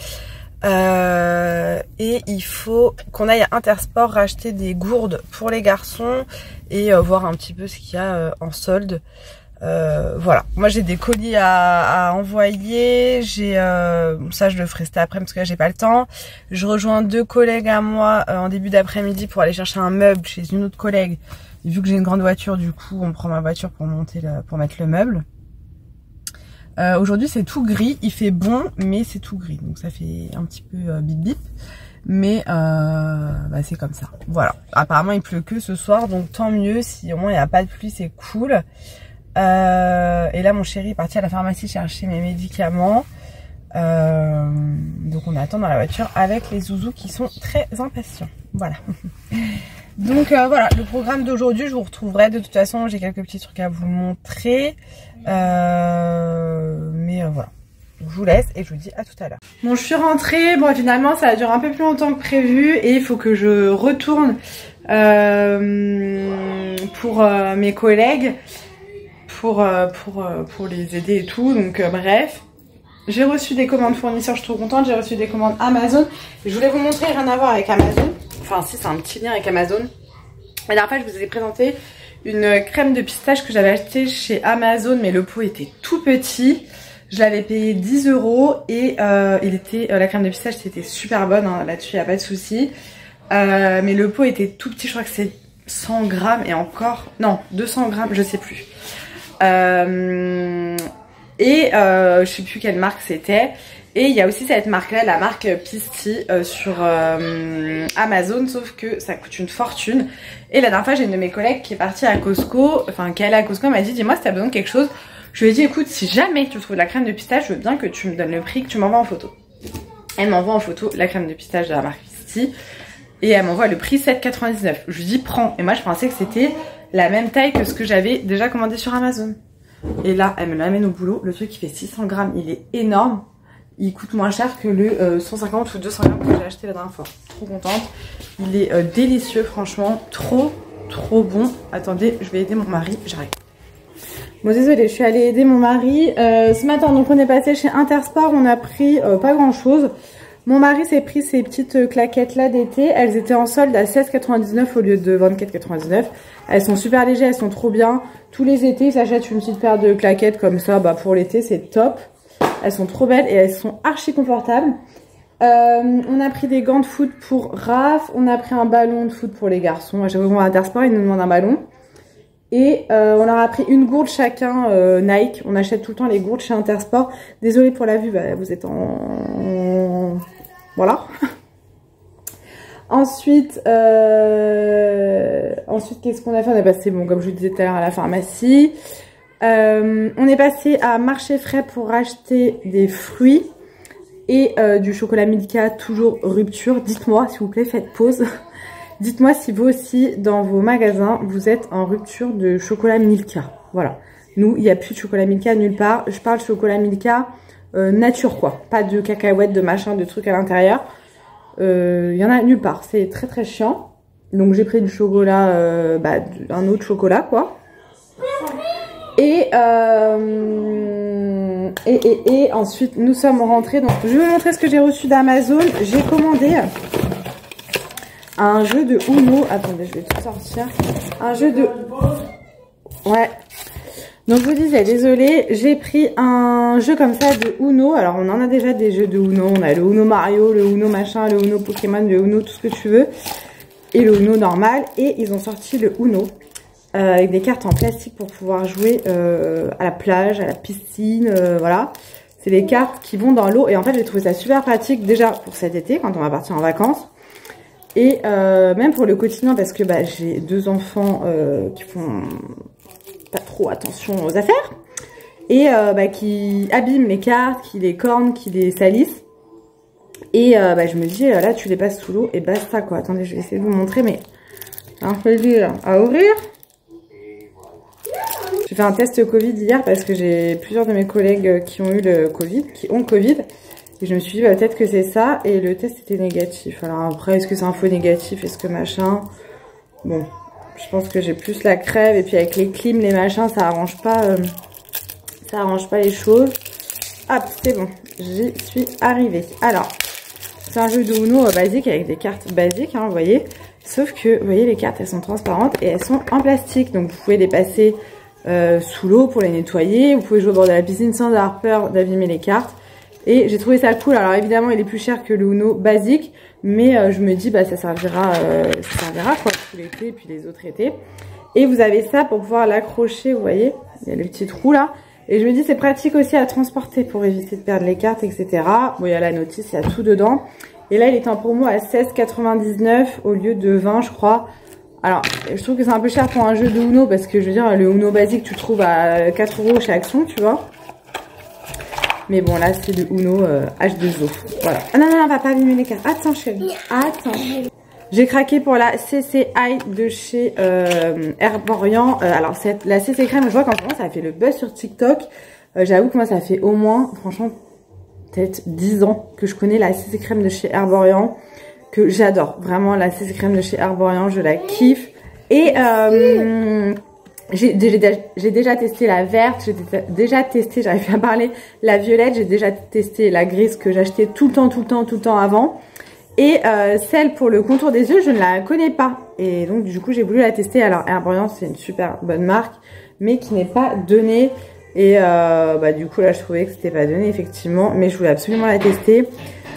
A: Et il faut qu'on aille à Intersport racheter des gourdes pour les garçons et voir un petit peu ce qu'il y a en solde. Voilà, moi j'ai des colis à envoyer, ça je le ferai cet après parce que là j'ai pas le temps. Je rejoins 2 collègues à moi en début d'après-midi pour aller chercher un meuble chez une autre collègue. Et vu que j'ai une grande voiture, du coup on prend ma voiture pour pour mettre le meuble. Aujourd'hui c'est tout gris, il fait bon mais c'est tout gris, donc ça fait un petit peu bip bip. Mais bah c'est comme ça, voilà. Apparemment il pleut que ce soir, donc tant mieux, si au moins il n'y a pas de pluie c'est cool. Et là mon chéri est parti à la pharmacie chercher mes médicaments, donc on attend dans la voiture avec les zouzous qui sont très impatients, voilà. Donc voilà, le programme d'aujourd'hui je vous retrouverai, de toute façon j'ai quelques petits trucs à vous montrer, mais voilà, je vous laisse et je vous dis à tout à l'heure. Bon, je suis rentrée, bon finalement ça a duré un peu plus longtemps que prévu et il faut que je retourne pour mes collègues pour les aider et tout, donc bref. J'ai reçu des commandes fournisseurs, je suis trop contente, j'ai reçu des commandes Amazon. Je voulais vous montrer, rien à voir avec Amazon. Enfin si, c'est un petit lien avec Amazon. La dernière fois je vous ai présenté une crème de pistache que j'avais achetée chez Amazon, mais le pot était tout petit. Je l'avais payé 10 € et la crème de pistache c'était super bonne, hein, là-dessus il n'y a pas de souci. Mais le pot était tout petit, je crois que c'est 100 grammes et encore, non 200 grammes, je sais plus. Je sais plus quelle marque c'était. Et il y a aussi cette marque là, la marque Pisty sur Amazon, sauf que ça coûte une fortune. Et la dernière fois j'ai une de mes collègues qui est partie à Costco, enfin qui est allée à Costco, elle m'a dit dis-moi si t'as besoin de quelque chose. Je lui ai dit écoute, si jamais tu trouves de la crème de pistache, je veux bien que tu me donnes le prix, que tu m'envoies en photo. Elle m'envoie en photo la crème de pistache de la marque Pisty et elle m'envoie le prix 7,99. Je lui dis prends. Et moi je pensais que c'était la même taille que ce que j'avais déjà commandé sur Amazon. Et là elle me l'amène au boulot, le truc il fait 600 grammes, il est énorme. Il coûte moins cher que le 150 ou 200 grammes que j'ai acheté la dernière fois. Trop contente. Il est délicieux, franchement. Trop bon. Attendez, je vais aider mon mari. J'arrive. Bon, désolée, je suis allée aider mon mari. Ce matin, donc on est passé chez Intersport. On a pris pas grand chose. Mon mari s'est pris ces petites claquettes là d'été. Elles étaient en solde à 16,99 € au lieu de 24,99 €. Elles sont super légères, elles sont trop bien. Tous les étés, ils s'achètent une petite paire de claquettes comme ça. Bah, pour l'été, c'est top. Elles sont trop belles et elles sont archi confortables. On a pris des gants de foot pour Raph. On a pris un ballon de foot pour les garçons. J'avoue qu'on va à Intersport, ils nous demandent un ballon. Et on leur a pris une gourde chacun Nike. On achète tout le temps les gourdes chez Intersport. Désolée pour la vue, bah, vous êtes en... Voilà. Ensuite, qu'est-ce qu'on a fait? On est passé, bon, comme je vous disais tout à l'heure, à la pharmacie. On est passé à Marché Frais pour acheter des fruits et du chocolat Milka, toujours rupture. Dites-moi, s'il vous plaît, faites pause. Dites-moi si vous aussi, dans vos magasins, vous êtes en rupture de chocolat Milka. Voilà. Nous, il n'y a plus de chocolat Milka nulle part. Je parle chocolat Milka nature, quoi. Pas de cacahuètes, de machin, de trucs à l'intérieur. Il y en a nulle part. C'est très très chiant. Donc j'ai pris du chocolat, un autre chocolat, quoi. Et ensuite nous sommes rentrés. Donc je vais vous montrer ce que j'ai reçu d'Amazon. J'ai commandé un jeu de Uno. Attendez, je vais tout sortir. Un jeu de... Ouais. Donc je vous disais, désolée, j'ai pris un jeu comme ça de Uno. Alors on en a déjà des jeux de Uno. On a le Uno Mario, le Uno machin, le Uno Pokémon, le Uno tout ce que tu veux. Et le Uno normal. Et ils ont sorti le Uno. Avec des cartes en plastique pour pouvoir jouer à la plage, à la piscine, voilà. C'est des cartes qui vont dans l'eau et en fait j'ai trouvé ça super pratique déjà pour cet été quand on va partir en vacances et même pour le quotidien parce que bah, j'ai 2 enfants qui font pas trop attention aux affaires et qui abîment les cartes, qui les cornent, qui les salissent et je me dis là tu les passes sous l'eau et basta quoi. Attendez, je vais essayer de vous montrer mais un plaisir à ouvrir. J'ai fait un test Covid hier parce que j'ai plusieurs de mes collègues qui ont eu le Covid, qui ont Covid. Et je me suis dit, bah, peut-être que c'est ça. Et le test était négatif. Alors après, est-ce que c'est un faux négatif? Est-ce que machin? Bon, Je pense que j'ai plus la crève. Et puis avec les clims, les machins, ça arrange pas les choses. Hop, c'est bon. J'y suis arrivée. Alors, c'est un jeu de Uno basique avec des cartes basiques, hein, vous voyez. Sauf que, vous voyez, les cartes, elles sont transparentes et elles sont en plastique. Donc, vous pouvez les passer sous l'eau pour les nettoyer. Vous pouvez jouer au bord de la piscine sans avoir peur d'abîmer les cartes. Et j'ai trouvé ça cool. Alors, évidemment, il est plus cher que le Uno basique. Mais je me dis, bah, ça servira quoi, tout l'été et puis les autres étés. Et vous avez ça pour pouvoir l'accrocher, vous voyez. Il y a le petit trou là. Et je me dis, c'est pratique aussi à transporter pour éviter de perdre les cartes, etc. Bon, il y a la notice, il y a tout dedans. Et là, il est en promo à 16,99 au lieu de 20, je crois. Alors, je trouve que c'est un peu cher pour un jeu de Uno parce que, je veux dire, le Uno basique, tu le trouves à 4 € chez Action, tu vois. Mais bon, là, c'est le Uno H2O. Voilà. Ah non, non, on va pas abîmer les cartes. Attends, chérie. Attends. J'ai craqué pour la CC Eye de chez Herborian. Alors, la CC Crème, je vois qu'en ce moment, ça a fait le buzz sur TikTok. J'avoue que moi, ça fait au moins, franchement, peut-être 10 ans que je connais la CC Crème de chez Herborian. Que j'adore. Vraiment, la CC Crème de chez Herborian, je la kiffe. Et j'ai déjà testé la verte. J'ai déjà testé, j'arrive plus à parler, la violette. J'ai déjà testé la grise que j'achetais tout le temps avant. Et celle pour le contour des yeux, je ne la connais pas. Et donc, du coup, j'ai voulu la tester. Alors, Herborian, c'est une super bonne marque, mais qui n'est pas donnée. Et bah, du coup, là, je trouvais que c'était pas donné, effectivement. Mais je voulais absolument la tester.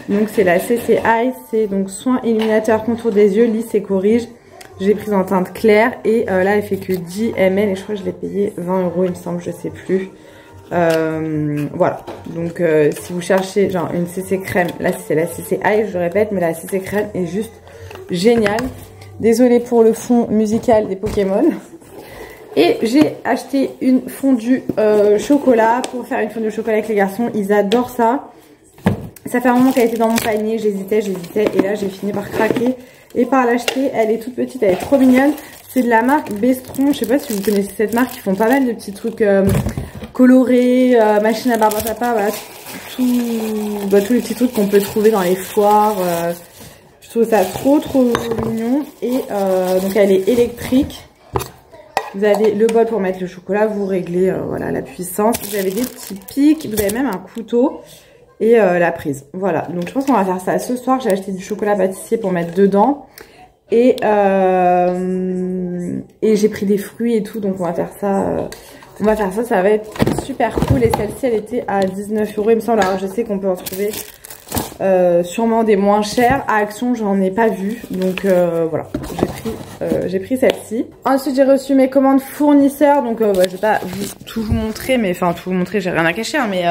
A: Donc, c'est la CC Eye. C'est donc soin illuminateur contour des yeux, lisse et corrige. J'ai prise en teinte claire. Et là, elle fait que 10 ml. Et je crois que je l'ai payé 20 €, il me semble, je sais plus. Voilà, donc si vous cherchez genre une CC crème, là c'est la CC Eye, je le répète, mais la CC crème est juste géniale. Désolée pour le fond musical des Pokémon. Et j'ai acheté une fondue chocolat pour faire une fondue au chocolat avec les garçons, ils adorent ça. Ça fait un moment qu'elle était dans mon panier, j'hésitais et là j'ai fini par craquer et par l'acheter. Elle est toute petite, elle est trop mignonne. C'est de la marque Bestron, je sais pas si vous connaissez cette marque, ils font pas mal de petits trucs colorés, machine à barbe à papa, voilà, tous les petits trucs qu'on peut trouver dans les foires. Je trouve ça trop mignon. Et donc elle est électrique. Vous avez le bol pour mettre le chocolat, vous réglez voilà, la puissance. Vous avez des petits pics, vous avez même un couteau et la prise. Voilà, donc je pense qu'on va faire ça ce soir. J'ai acheté du chocolat pâtissier pour mettre dedans. Et j'ai pris des fruits et tout, donc on va faire ça. Ça va être super cool. Et celle-ci, elle était à 19 €, il me semble. Alors je sais qu'on peut en trouver sûrement des moins chers. À Action, j'en ai pas vu. Donc voilà, j'ai pris celle-ci. Ensuite, j'ai reçu mes commandes fournisseurs. Donc bah, je vais pas tout vous montrer, mais enfin tout vous montrer, j'ai rien à cacher, hein, mais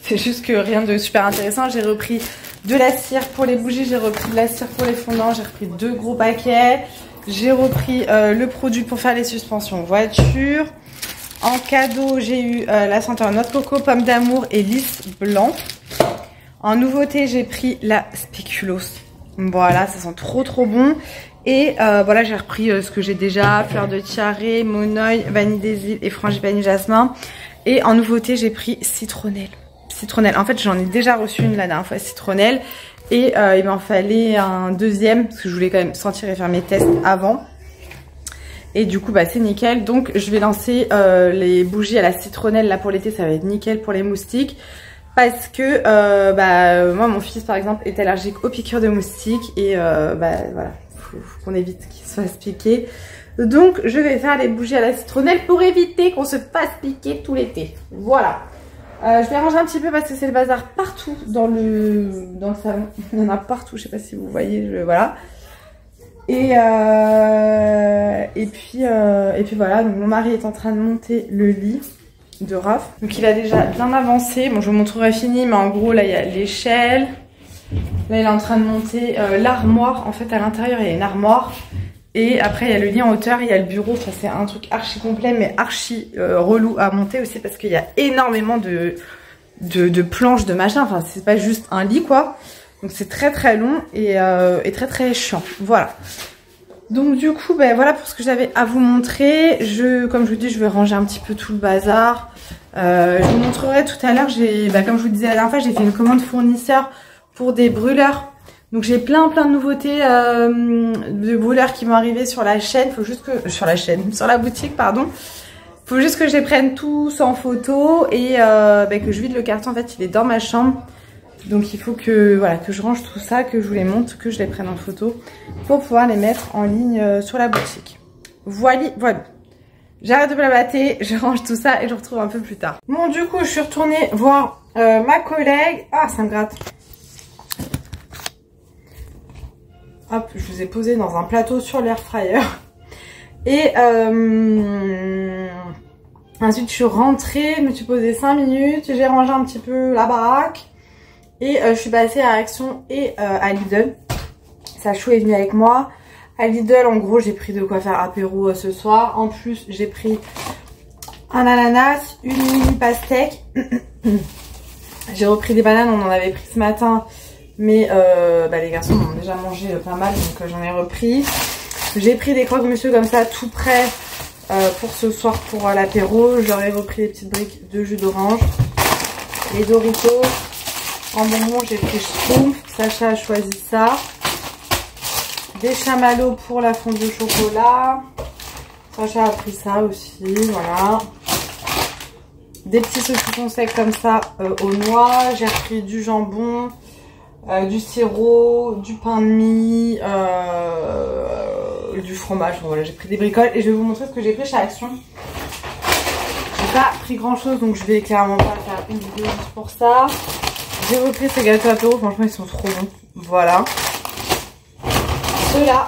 A: c'est juste que rien de super intéressant. J'ai repris de la cire pour les bougies, j'ai repris de la cire pour les fondants, j'ai repris 2 gros paquets. J'ai repris le produit pour faire les suspensions voiture. En cadeau, j'ai eu la senteur noix de coco, pomme d'amour et lys blanc. En nouveauté, j'ai pris la spéculoos. Voilà, ça sent trop bon. Et voilà, j'ai repris ce que j'ai déjà, fleur de tiare, monoï, vanille des îles et frangipani jasmin. Et en nouveauté, j'ai pris citronnelle. En fait, j'en ai déjà reçu une la dernière fois, citronnelle. Et il m'en fallait un deuxième, parce que je voulais quand même sentir et faire mes tests avant. Et du coup, bah, c'est nickel. Donc, je vais lancer les bougies à la citronnelle. Là, pour l'été, ça va être nickel pour les moustiques. Parce que, moi, mon fils, par exemple, est allergique aux piqûres de moustiques. Et, voilà, faut qu'on évite qu'il se fasse piquer. Donc, je vais faire les bougies à la citronnelle pour éviter qu'on se fasse piquer tout l'été. Voilà. Je vais ranger un petit peu parce que c'est le bazar partout dans le salon. Il y en a partout, je sais pas si vous voyez, voilà. Et puis voilà, donc mon mari est en train de monter le lit de Raph. Donc il a déjà bien avancé. Bon, je vous montrerai fini, mais en gros là il y a l'échelle. Là il est en train de monter l'armoire. En fait à l'intérieur il y a une armoire. Et après il y a le lit en hauteur, il y a le bureau. Enfin c'est un truc archi complet mais archi relou à monter aussi parce qu'il y a énormément de planches, de machin. Enfin c'est pas juste un lit quoi. Donc c'est très long et très chiant. Voilà. Donc du coup, ben voilà pour ce que j'avais à vous montrer. Comme je vous dis, je vais ranger un petit peu tout le bazar. Je vous montrerai tout à l'heure. Comme je vous disais la dernière fois, j'ai fait une commande fournisseur pour des brûleurs Donc j'ai plein de nouveautés de brûleurs qui vont arriver sur la chaîne. Faut juste que sur la boutique pardon. Faut juste que je les prenne tous en photo et que je vide le carton. En fait, il est dans ma chambre. Donc il faut que voilà que je range tout ça, que je vous les montre, que je les prenne en photo pour pouvoir les mettre en ligne sur la boutique. Voilà. J'arrête de blablater, je range tout ça et je vous retrouve un peu plus tard. Bon, du coup, je suis retournée voir ma collègue. Ah, ça me gratte. Hop, je vous ai posé dans un plateau sur l'air fryer. Et ensuite, je suis rentrée, je me suis posée 5 minutes, j'ai rangé un petit peu la baraque. Et je suis passée à Action et à Lidl. Sachou est venu avec moi. À Lidl, en gros, j'ai pris de quoi faire apéro ce soir. En plus, j'ai pris un ananas, une mini pastèque. J'ai repris des bananes, on en avait pris ce matin. Mais les garçons en ont déjà mangé pas mal, donc j'en ai repris. J'ai pris des croque-monsieur comme ça, tout prêt pour ce soir pour l'apéro. J'aurais repris des petites briques de jus d'orange. Les Doritos. En bonbon, j'ai pris Schtroumpf. Sacha a choisi ça. Des chamallows pour la fondue au chocolat. Sacha a pris ça aussi, voilà. Des petits saucissons secs comme ça aux noix. J'ai repris du jambon, du sirop, du pain de mie, du fromage. Bon, voilà, j'ai pris des bricoles et je vais vous montrer ce que j'ai pris chez Action. J'ai pas pris grand chose, donc je vais clairement pas faire une vidéo juste pour ça. J'ai repris ces gâteaux apéro, franchement ils sont trop bons. Voilà. Ceux-là,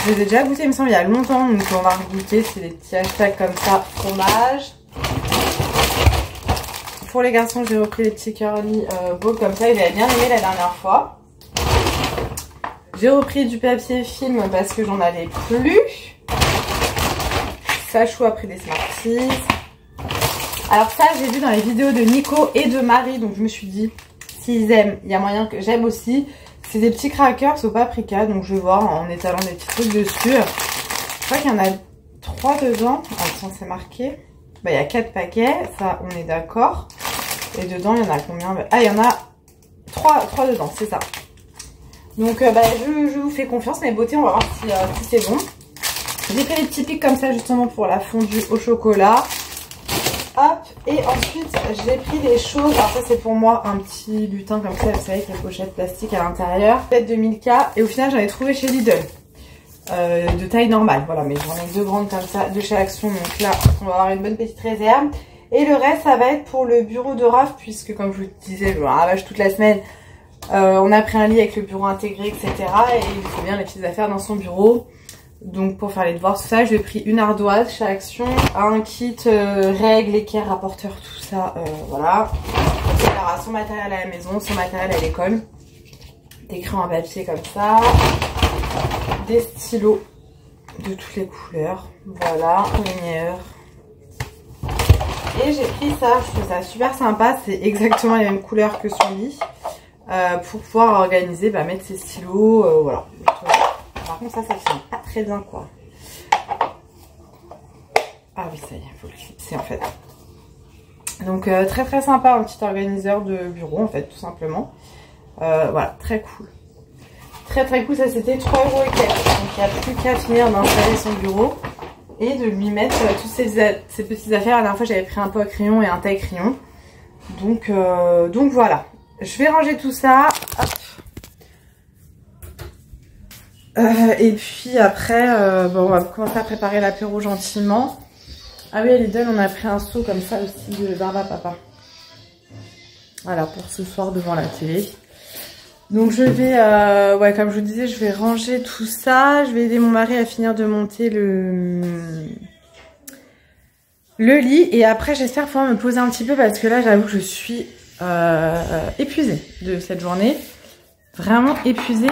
A: je les ai déjà goûtés il me semble il y a longtemps, donc on va goûter. C'est des petits hashtags comme ça, fromage. Pour les garçons, j'ai repris les petits curly beaux comme ça, ils avaient bien aimé la dernière fois. J'ai repris du papier film parce que j'en avais plus. Sachou a pris des Smarties. Alors ça, j'ai vu dans les vidéos de Nico et de Marie, donc je me suis dit... S'ils aiment, il y a moyen que j'aime aussi. C'est des petits crackers au paprika. Donc je vais voir en étalant des petits trucs dessus. Je crois qu'il y en a 3 dedans. Attends, c'est marqué. Il y a 4 paquets. Ça, on est d'accord. Et dedans, il y en a combien? Ah, il y en a 3 dedans, c'est ça. Donc je vous fais confiance. Mes beautés, on va voir si c'est bon. J'ai fait des petits pics comme ça justement pour la fondue au chocolat. Hop, et ensuite j'ai pris des choses. Alors ça c'est pour moi un petit lutin comme ça, vous savez, avec la pochette plastique à l'intérieur. Peut-être de Milka. Et au final j'en ai trouvé chez Lidl. De taille normale, voilà, mais j'en ai 2 grandes comme ça de chez Action. Donc là on va avoir une bonne petite réserve. Et le reste ça va être pour le bureau de Raph, puisque comme je vous disais, je me ravage toute la semaine. On a pris un lit avec le bureau intégré, etc. Et il faut bien les petites affaires dans son bureau. Donc pour faire les devoirs, tout ça, j'ai pris une ardoise chez Action, un kit règles, équerre, rapporteur, tout ça, voilà. Il aura son matériel à la maison, son matériel à l'école. Des crayons en papier comme ça. Des stylos de toutes les couleurs, voilà, lumière. Et j'ai pris ça, je trouve ça super sympa, c'est exactement les mêmes couleurs que son lit. Pour pouvoir organiser, mettre ses stylos, voilà. Par contre ça tient pas très bien quoi. Ah oui ça y est, il faut le fixer en fait. Donc très sympa, un petit organiseur de bureau en fait tout simplement. Voilà, très cool. Très cool, ça c'était 3 € et quelques. Donc il n'y a plus qu'à finir d'installer son bureau et de lui mettre toutes ces petites affaires. La dernière fois j'avais pris un pot à crayon et un taille-crayon. Donc voilà. Je vais ranger tout ça. Hop. Et puis après, on va commencer à préparer l'apéro gentiment. Ah oui, à Lidl, on a pris un seau comme ça aussi de barbe à papa. Voilà, pour ce soir devant la télé. Donc je vais, comme je vous disais, je vais ranger tout ça. Je vais aider mon mari à finir de monter le lit. Et après, j'espère pouvoir me poser un petit peu parce que là, j'avoue que je suis épuisée de cette journée. Vraiment épuisée.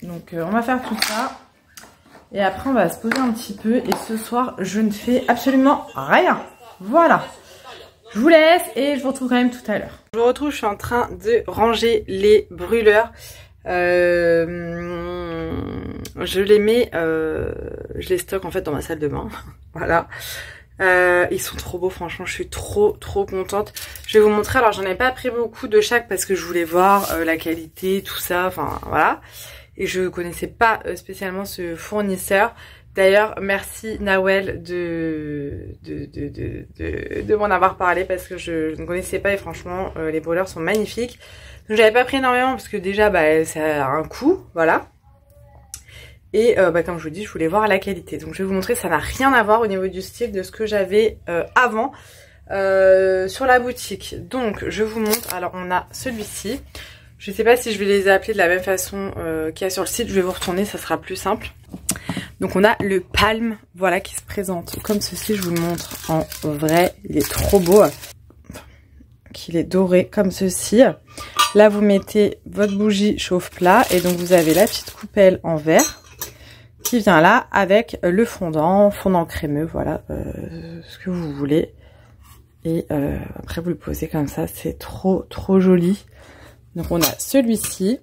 A: Donc on va faire tout ça. Et après on va se poser un petit peu. Et ce soir je ne fais absolument rien. Voilà. Je vous laisse et je vous retrouve quand même tout à l'heure. Je vous retrouve, je suis en train de ranger les brûleurs. Je les mets, je les stocke en fait dans ma salle de bain. Voilà. Ils sont trop beaux, franchement, je suis trop contente. Je vais vous montrer, alors j'en ai pas pris beaucoup de chaque parce que je voulais voir la qualité, tout ça, enfin voilà. Et je connaissais pas spécialement ce fournisseur. D'ailleurs, merci Nawel de m'en avoir parlé parce que je ne connaissais pas et franchement, les brûleurs sont magnifiques. Donc j'avais pas pris énormément parce que déjà, bah, ça a un coût, voilà. Et bah, comme je vous dis, je voulais voir la qualité. Donc je vais vous montrer, ça n'a rien à voir au niveau du style de ce que j'avais avant sur la boutique. Donc je vous montre, alors on a celui-ci. Je sais pas si je vais les appeler de la même façon qu'il y a sur le site, je vais vous retourner, ça sera plus simple. Donc on a le Palm, voilà, qui se présente comme ceci, je vous le montre en vrai, il est trop beau. Qu'il est doré comme ceci. Là vous mettez votre bougie chauffe-plat et donc vous avez la petite coupelle en verre qui vient là avec le fondant crémeux, voilà, ce que vous voulez. Et après vous le posez comme ça, c'est trop joli. Donc on a celui-ci.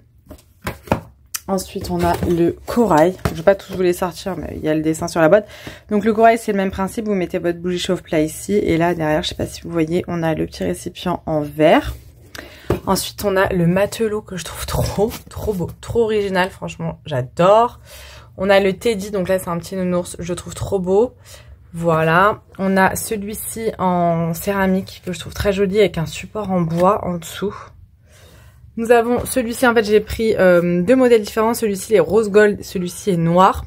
A: Ensuite, on a le corail. Je ne vais pas tous vous les sortir, mais il y a le dessin sur la boîte. Donc le corail, c'est le même principe. Vous mettez votre bougie chauffe-plat ici. Et là, derrière, je ne sais pas si vous voyez, on a le petit récipient en verre. Ensuite, on a le matelot que je trouve trop beau, trop original. Franchement, j'adore. On a le Teddy. Donc là, c'est un petit nounours. Je trouve trop beau. Voilà. On a celui-ci en céramique que je trouve très joli avec un support en bois en dessous. Nous avons celui-ci, en fait j'ai pris deux modèles différents, celui-ci est rose gold, celui-ci est noir.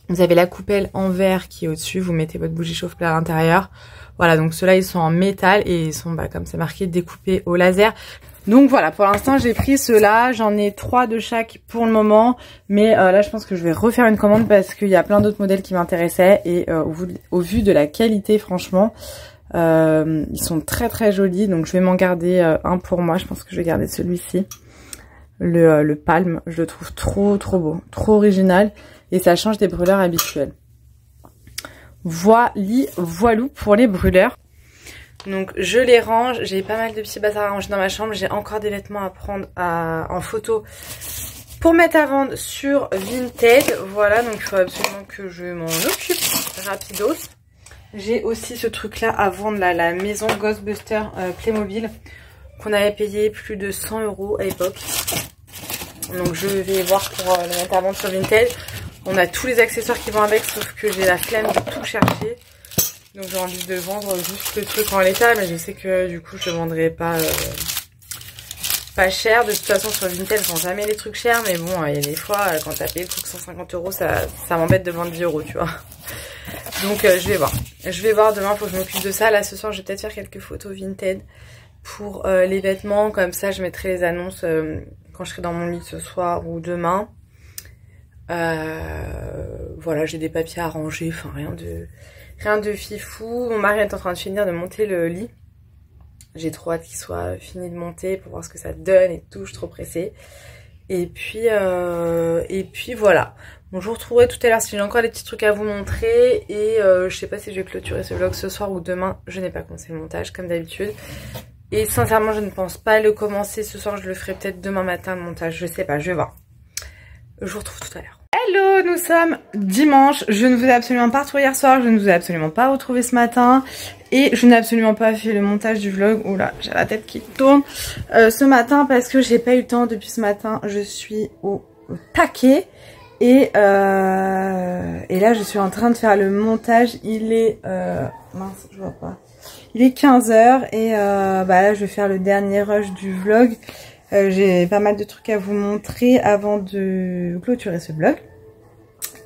A: Vous avez la coupelle en verre qui est au-dessus, vous mettez votre bougie chauffe-plat à l'intérieur. Voilà, donc ceux-là ils sont en métal et ils sont, bah, comme c'est marqué, découpés au laser. Donc voilà, pour l'instant j'ai pris ceux-là, j'en ai 3 de chaque pour le moment. Mais là je pense que je vais refaire une commande parce qu'il y a plein d'autres modèles qui m'intéressaient. Et au vu de la qualité, franchement... ils sont très jolis, donc je vais m'en garder un pour moi. Je pense que je vais garder celui-ci, le Palm. Je le trouve trop beau, trop original et ça change des brûleurs habituels. Voilou pour les brûleurs. Donc je les range, j'ai pas mal de petits bazar à ranger dans ma chambre. J'ai encore des vêtements à prendre en photo pour mettre à vendre sur Vinted. Voilà, donc il faut absolument que je m'en occupe rapidos. J'ai aussi ce truc là à vendre là, la maison Ghostbuster Playmobil qu'on avait payé plus de 100 € à l'époque. Donc je vais voir pour le mettre à vendre sur Vinted. On a tous les accessoires qui vont avec, sauf que j'ai la flemme de tout chercher. Donc j'ai envie de vendre juste le truc en l'état, mais je sais que du coup je ne vendrai pas cher. De toute façon sur Vinted je vends jamais les trucs chers, mais bon il y a des fois quand t'as payé le truc 150 €, ça m'embête de vendre 10 €, tu vois. Donc je vais voir. Je vais voir demain, faut que je m'occupe de ça. Là ce soir je vais peut-être faire quelques photos Vinted pour les vêtements. Comme ça je mettrai les annonces quand je serai dans mon lit ce soir ou demain. Voilà, j'ai des papiers à ranger, enfin rien de fifou. Mon mari est en train de finir de monter le lit. J'ai trop hâte qu'il soit fini de monter pour voir ce que ça donne et tout, je suis trop pressée. Et puis voilà. Bon, je vous retrouverai tout à l'heure si j'ai encore des petits trucs à vous montrer. Et je sais pas si je vais clôturer ce vlog ce soir ou demain. Je n'ai pas commencé le montage comme d'habitude. Et sincèrement, je ne pense pas le commencer ce soir. Je le ferai peut-être demain matin le montage. Je sais pas, je vais voir. Je vous retrouve tout à l'heure. Hello, nous sommes dimanche. Je ne vous ai absolument pas retrouvé hier soir. Je ne vous ai absolument pas retrouvé ce matin. Et je n'ai absolument pas fait le montage du vlog. Oula, j'ai la tête qui tourne ce matin parce que j'ai pas eu le temps. Depuis ce matin, je suis au taquet. Et là, je suis en train de faire le montage. Il est... mince, je vois pas. Il est 15 h et bah là, je vais faire le dernier rush du vlog. J'ai pas mal de trucs à vous montrer avant de clôturer ce vlog.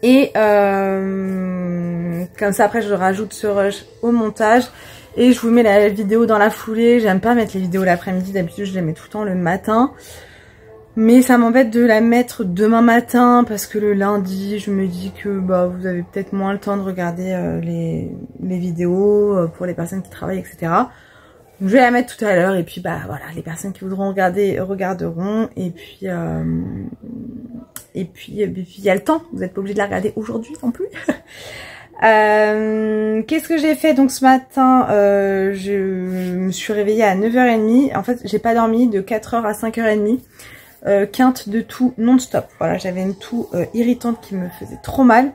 A: Et comme ça, après, je rajoute ce rush au montage. Et je vous mets la vidéo dans la foulée. J'aime pas mettre les vidéos l'après-midi. D'habitude, je les mets tout le temps le matin. Mais ça m'embête de la mettre demain matin parce que le lundi, je me dis que bah, vous avez peut-être moins le temps de regarder les vidéos pour les personnes qui travaillent, etc. Je vais la mettre tout à l'heure et puis bah voilà, les personnes qui voudront regarder regarderont et puis il y a le temps, vous n'êtes pas obligé de la regarder aujourd'hui non plus. Qu'est-ce que j'ai fait donc ce matin? Je me suis réveillée à 9 h 30. En fait, j'ai pas dormi de 4 h à 5 h 30. Quinte de toux non-stop. Voilà, j'avais une toux irritante qui me faisait trop mal.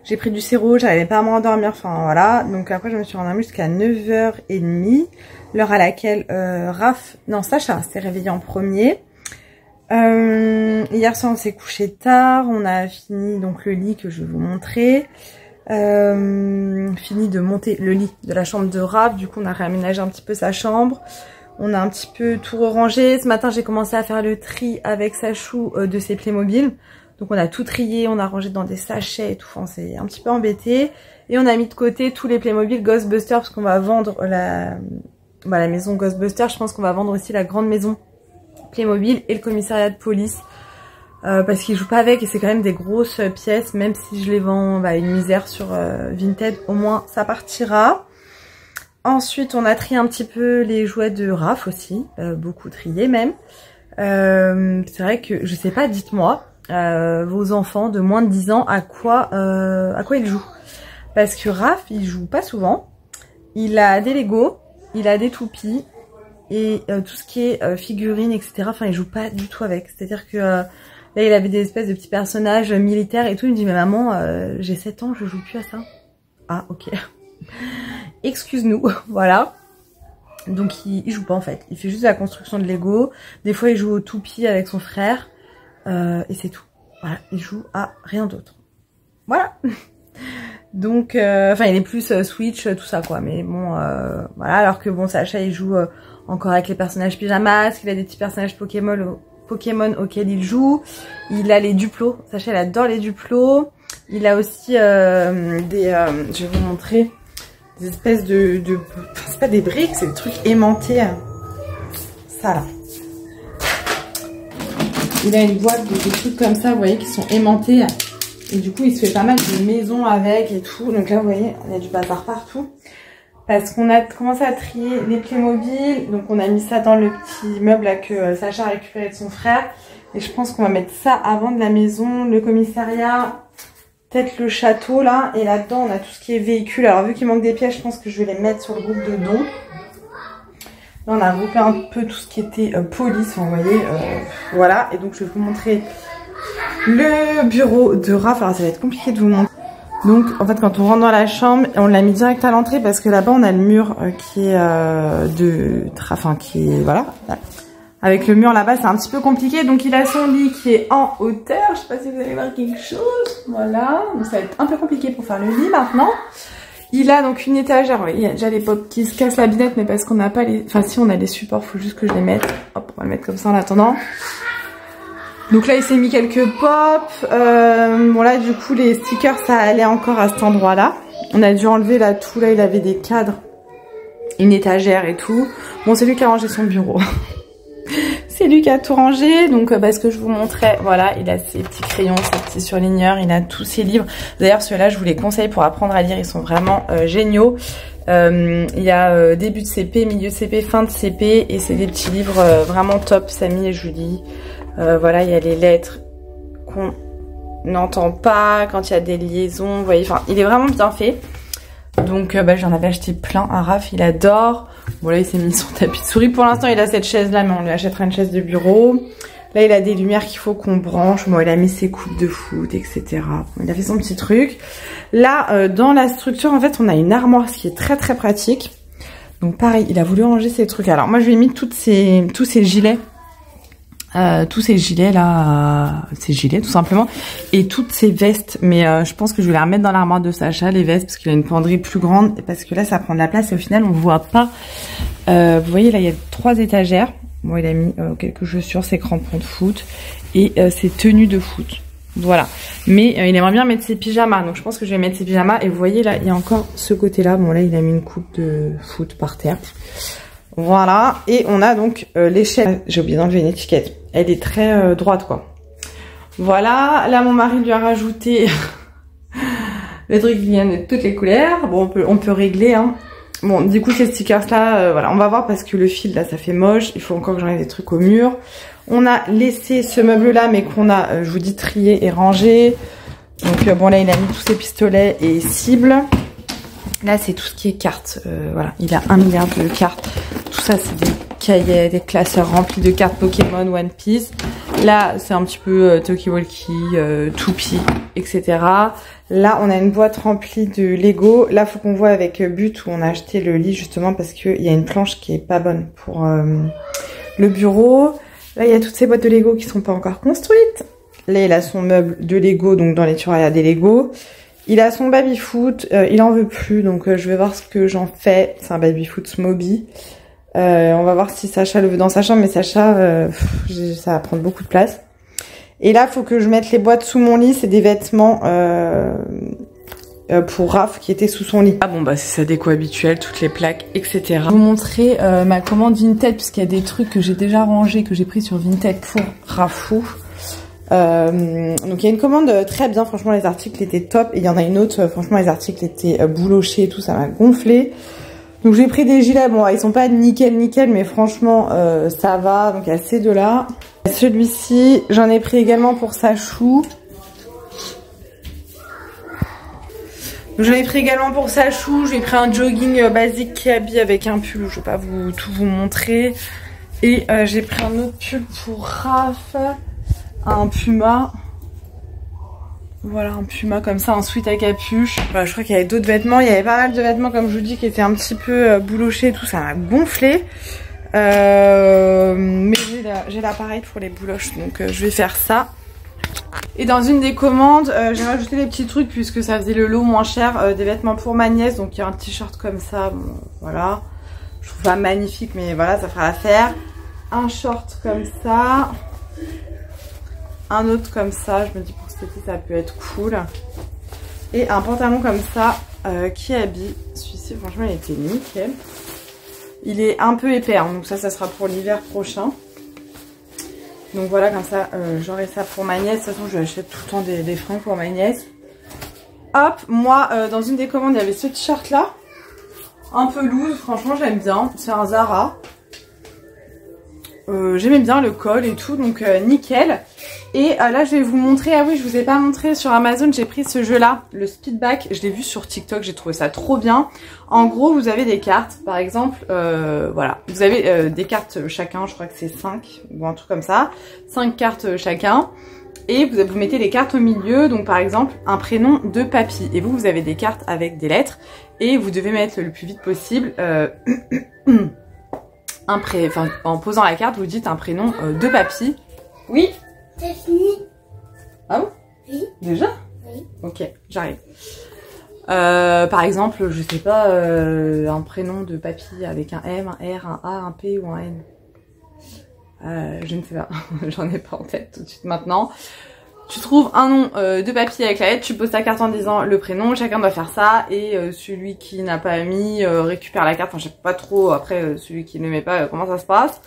A: J'ai pris du sirop, j'arrivais pas à m'endormir, enfin voilà. Donc après je me suis rendormie jusqu'à 9h30, l'heure à laquelle Sacha s'est réveillé en premier. Hier soir on s'est couché tard, on a fini donc le lit que je vais vous montrer. Fini de monter le lit de la chambre de Raph, du coup on a réaménagé un petit peu sa chambre. On a un petit peu tout rangé. Ce matin j'ai commencé à faire le tri avec Sachou de ses Playmobil. Donc on a tout trié, on a rangé dans des sachets et tout, enfin c'est un petit peu embêté. Et on a mis de côté tous les Playmobil Ghostbusters parce qu'on va vendre la maison Ghostbusters. Je pense qu'on va vendre aussi la grande maison Playmobil et le commissariat de police. Parce qu'ils jouent pas avec et c'est quand même des grosses pièces. Même si je les vends une misère sur Vinted, au moins ça partira. Ensuite on a trié un petit peu les jouets de Raph aussi, beaucoup triés même. C'est vrai que, je sais pas, dites-moi. Vos enfants de moins de 10 ans à quoi ils jouent, parce que Raph il joue pas souvent, il a des Lego, il a des toupies et tout ce qui est figurines etc, enfin il joue pas du tout avec, c'est à dire que là il avait des espèces de petits personnages militaires et tout, il me dit mais maman j'ai 7 ans je joue plus à ça. Ah ok excuse-nous voilà. Donc il joue pas en fait, il fait juste de la construction de Lego, des fois il joue au toupie avec son frère. Et c'est tout. Voilà, il joue à rien d'autre. Voilà. Donc, il est plus Switch, tout ça quoi. Mais bon, voilà. Alors que bon, Sacha, il joue encore avec les personnages pyjamas. Il a des petits personnages Pokémon auxquels il joue. Il a les Duplos. Sacha, il adore les Duplos. Il a aussi je vais vous montrer des espèces de c'est pas des briques, c'est des trucs aimantés. Ça là. Il a une boîte de trucs comme ça, vous voyez, qui sont aimantés. Et du coup, il se fait pas mal de maisons avec et tout. Donc là, vous voyez, il y a du bazar partout. Parce qu'on a commencé à trier les Playmobil. Donc on a mis ça dans le petit meuble là, que Sacha a récupéré de son frère. Et je pense qu'on va mettre ça avant de la maison, le commissariat, peut-être le château là. Et là-dedans, on a tout ce qui est véhicule. Alors vu qu'il manque des pièces, je pense que je vais les mettre sur le groupe de dons. Là, on a regroupé un peu tout ce qui était police, vous voyez, voilà. Et donc, je vais vous montrer le bureau de Raph. Alors, ça va être compliqué de vous montrer. Donc, en fait, quand on rentre dans la chambre, on l'a mis direct à l'entrée parce que là-bas, on a le mur qui est voilà. Avec le mur là-bas, c'est un petit peu compliqué. Donc, il a son lit qui est en hauteur. Je sais pas si vous allez voir quelque chose. Voilà. Donc, ça va être un peu compliqué pour faire le lit maintenant. Il a donc une étagère, oui, il y a déjà les pop qui se cassent la binette, mais parce qu'on n'a pas les... Enfin si, on a les supports, faut juste que je les mette. Hop, on va le mettre comme ça en attendant. Donc là, il s'est mis quelques pop. Bon là, du coup, les stickers, ça allait encore à cet endroit-là. On a dû enlever là tout, là, il avait des cadres, une étagère et tout. Bon, c'est lui qui a rangé son bureau. C'est lui qui a tout rangé, donc ce que je vous montrais, voilà, il a ses petits crayons, ses petits surligneurs, il a tous ses livres. D'ailleurs, ceux-là, je vous les conseille pour apprendre à lire, ils sont vraiment géniaux. Il y a début de CP, milieu de CP, fin de CP, et c'est des petits livres vraiment top, Samy et Julie. Voilà, il y a les lettres qu'on n'entend pas, quand il y a des liaisons, vous voyez, enfin, il est vraiment bien fait. Donc j'en avais acheté plein à Raph, il adore. Bon là il s'est mis son tapis de souris. Pour l'instant il a cette chaise là, mais on lui achètera une chaise de bureau. Là il a des lumières qu'il faut qu'on branche. Bon il a mis ses coupes de foot, etc. Bon, il a fait son petit truc. Là dans la structure en fait on a une armoire, ce qui est très très pratique. Donc pareil, il a voulu ranger ses trucs. Alors moi je lui ai mis tous ces gilets. Tous ces gilets là, ces gilets tout simplement, et toutes ces vestes, mais je pense que je vais les remettre dans l'armoire de Sacha, les vestes, parce qu'il a une penderie plus grande, et parce que là ça prend de la place et au final on voit pas. Vous voyez là il y a 3 étagères. Bon il a mis quelques chaussures, ses crampons de foot et ses tenues de foot. Voilà, mais il aimerait bien mettre ses pyjamas, donc je pense que je vais mettre ses pyjamas. Et vous voyez là il y a encore ce côté là, bon là il a mis une coupe de foot par terre. Voilà, et on a donc l'échelle. J'ai oublié d'enlever une étiquette. Elle est très droite, quoi. Voilà, là mon mari lui a rajouté le truc qui vient de toutes les couleurs. Bon, on peut régler, hein. Bon, du coup, ces stickers-là, voilà, on va voir parce que le fil, là, ça fait moche. Il faut encore que j'enlève des trucs au mur. On a laissé ce meuble-là, mais qu'on a, je vous dis, trié et rangé. Donc, bon, là, il a mis tous ses pistolets et cibles. Là, c'est tout ce qui est cartes. Voilà, il a 1 milliard de cartes. Tout ça, c'est des cahiers, des classeurs remplis de cartes Pokémon, One Piece. Là, c'est un petit peu Talkie Walkie, Toupie, etc. Là, on a une boîte remplie de Lego. Là, faut qu'on voit avec But où on a acheté le lit justement parce qu'il y a une planche qui est pas bonne pour le bureau. Là, il y a toutes ces boîtes de Lego qui sont pas encore construites. Là, il a son meuble de Lego, donc dans les tiroirs, il y a des Lego. Il a son baby-foot, il en veut plus, donc je vais voir ce que j'en fais. C'est un baby-foot Smoby. On va voir si Sacha le veut dans sa chambre, mais Sacha, ça va prendre beaucoup de place. Et là, faut que je mette les boîtes sous mon lit. C'est des vêtements pour Raph qui était sous son lit. Ah bon, bah c'est sa déco habituelle, toutes les plaques, etc. Je vais vous montrer ma commande Vinted, puisqu'il y a des trucs que j'ai déjà rangés, que j'ai pris sur Vinted pour Rafou. Donc il y a une commande très bien, franchement les articles étaient top. Et il y en a une autre, franchement les articles étaient boulochés et tout, ça m'a gonflé. Donc j'ai pris des gilets, bon ils sont pas nickel, mais franchement ça va. Donc il y a ces deux là. Celui-ci, j'en ai pris également pour Sachou. J'en ai pris également pour Sachou. J'ai pris un jogging basique qui habille avec un pull. Je vais pas tout vous montrer. Et j'ai pris un autre pull pour Raph. Un puma. Voilà, un puma comme ça, un sweat à capuche. Voilà, je crois qu'il y avait d'autres vêtements. Il y avait pas mal de vêtements, comme je vous dis, qui étaient un petit peu boulochés et tout. Ça m'a gonflé. Mais j'ai l'appareil pour les bouloches, donc je vais faire ça. Et dans une des commandes, j'ai rajouté des petits trucs puisque ça faisait le lot moins cher, des vêtements pour ma nièce. Donc il y a un t-shirt comme ça, bon, voilà. Je trouve pas magnifique, mais voilà, ça fera l'affaire. Un short comme ça. Un autre comme ça, je me dis pour cet été ça peut être cool. Et un pantalon comme ça qui habille. Celui-ci franchement il était nickel. Il est un peu épais, hein, donc ça sera pour l'hiver prochain. Donc voilà, comme ça j'aurai ça pour ma nièce. De toute façon je lui achète tout le temps des fringues pour ma nièce. Hop, moi dans une des commandes il y avait ce t-shirt là. Un peu loose, franchement j'aime bien. C'est un Zara. J'aimais bien le col et tout, donc nickel. Et là je vais vous montrer, ah oui je vous ai pas montré sur Amazon, j'ai pris ce jeu là, le Speedback, je l'ai vu sur TikTok, j'ai trouvé ça trop bien. En gros vous avez des cartes, par exemple, voilà, vous avez des cartes chacun, je crois que c'est 5 ou un truc comme ça, 5 cartes chacun. Et vous mettez les cartes au milieu, donc par exemple un prénom de papy. Et vous avez des cartes avec des lettres et vous devez mettre le plus vite possible en posant la carte, vous dites un prénom de papy. Oui.
B: C'est fini.
A: Ah bon?
B: Oui.
A: Déjà?
B: Oui.
A: Ok, j'arrive. Par exemple, je sais pas, un prénom de papy avec un M, un R, un A, un P ou un N. Je ne sais pas, j'en ai pas en tête tout de suite maintenant. Tu trouves un nom de papy avec la lettre, tu poses ta carte en disant le prénom, chacun doit faire ça, et celui qui n'a pas mis récupère la carte. Enfin, je sais pas trop après celui qui ne met pas comment ça se passe.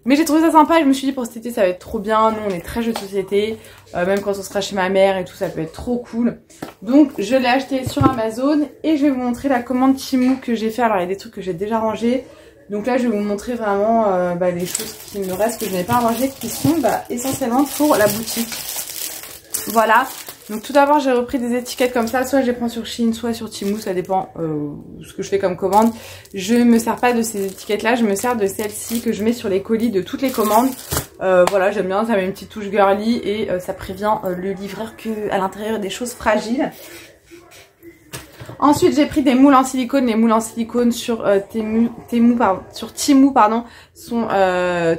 A: Mais j'ai trouvé ça sympa et je me suis dit pour cet été ça va être trop bien. Nous on est très jeux de société, même quand on sera chez ma mère et tout, ça peut être trop cool. Donc je l'ai acheté sur Amazon et je vais vous montrer la commande Temu que j'ai fait. Alors il y a des trucs que j'ai déjà rangés. Donc là je vais vous montrer vraiment les choses qui me restent, que je n'ai pas rangées, qui sont essentiellement pour la boutique. Voilà, donc tout d'abord j'ai repris des étiquettes comme ça, soit je les prends sur Shein, soit sur Temu, ça dépend ce que je fais comme commande. Je me sers pas de ces étiquettes là, je me sers de celles-ci que je mets sur les colis de toutes les commandes. Voilà, j'aime bien, ça met une petite touche girly et ça prévient le livreur qu'à l'intérieur des choses fragiles. Ensuite j'ai pris des moules en silicone. Les moules en silicone sur Temu sont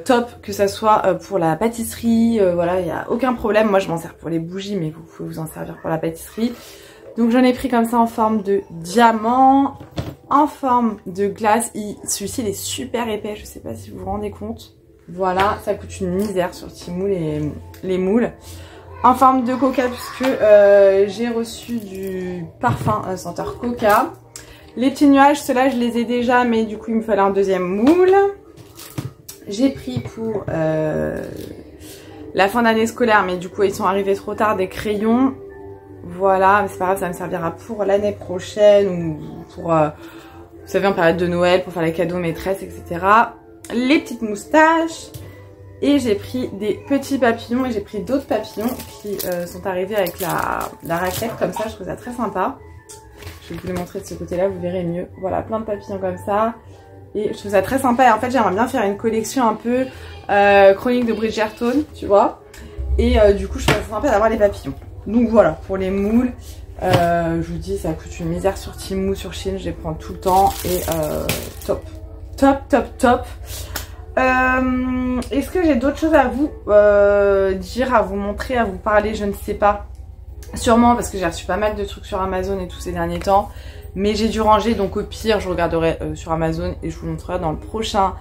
A: top, que ça soit pour la pâtisserie, voilà, il n'y a aucun problème. Moi je m'en sers pour les bougies, mais vous pouvez vous en servir pour la pâtisserie. Donc j'en ai pris comme ça en forme de diamant, en forme de glace. Celui-ci il est super épais, je sais pas si vous vous rendez compte. Voilà, ça coûte une misère sur Temu les moules. En forme de coca, puisque j'ai reçu du parfum senteur coca. Les petits nuages, ceux-là je les ai déjà, mais du coup il me fallait un deuxième moule. J'ai pris pour la fin d'année scolaire, mais du coup ils sont arrivés trop tard, des crayons. Voilà, mais c'est pas grave, ça me servira pour l'année prochaine ou pour, vous savez, en période de Noël, pour faire les cadeaux maîtresses, etc. Les petites moustaches. Et j'ai pris des petits papillons et j'ai pris d'autres papillons qui sont arrivés avec la raclette comme ça. Je trouve ça très sympa. Je vais vous les montrer de ce côté-là, vous verrez mieux. Voilà, plein de papillons comme ça. Et je trouve ça très sympa. Et en fait, j'aimerais bien faire une collection un peu chronique de Bridgerton, tu vois. Et du coup, je trouve ça sympa d'avoir les papillons. Donc voilà, pour les moules. Je vous dis, ça coûte une misère sur Temu, sur Shein, je les prends tout le temps et top. Top, top, top. Est-ce que j'ai d'autres choses à vous dire, à vous montrer, à vous parler? Je ne sais pas. Sûrement parce que j'ai reçu pas mal de trucs sur Amazon et tout ces derniers temps. Mais j'ai dû ranger, donc au pire je regarderai sur Amazon et je vous montrerai dans le prochain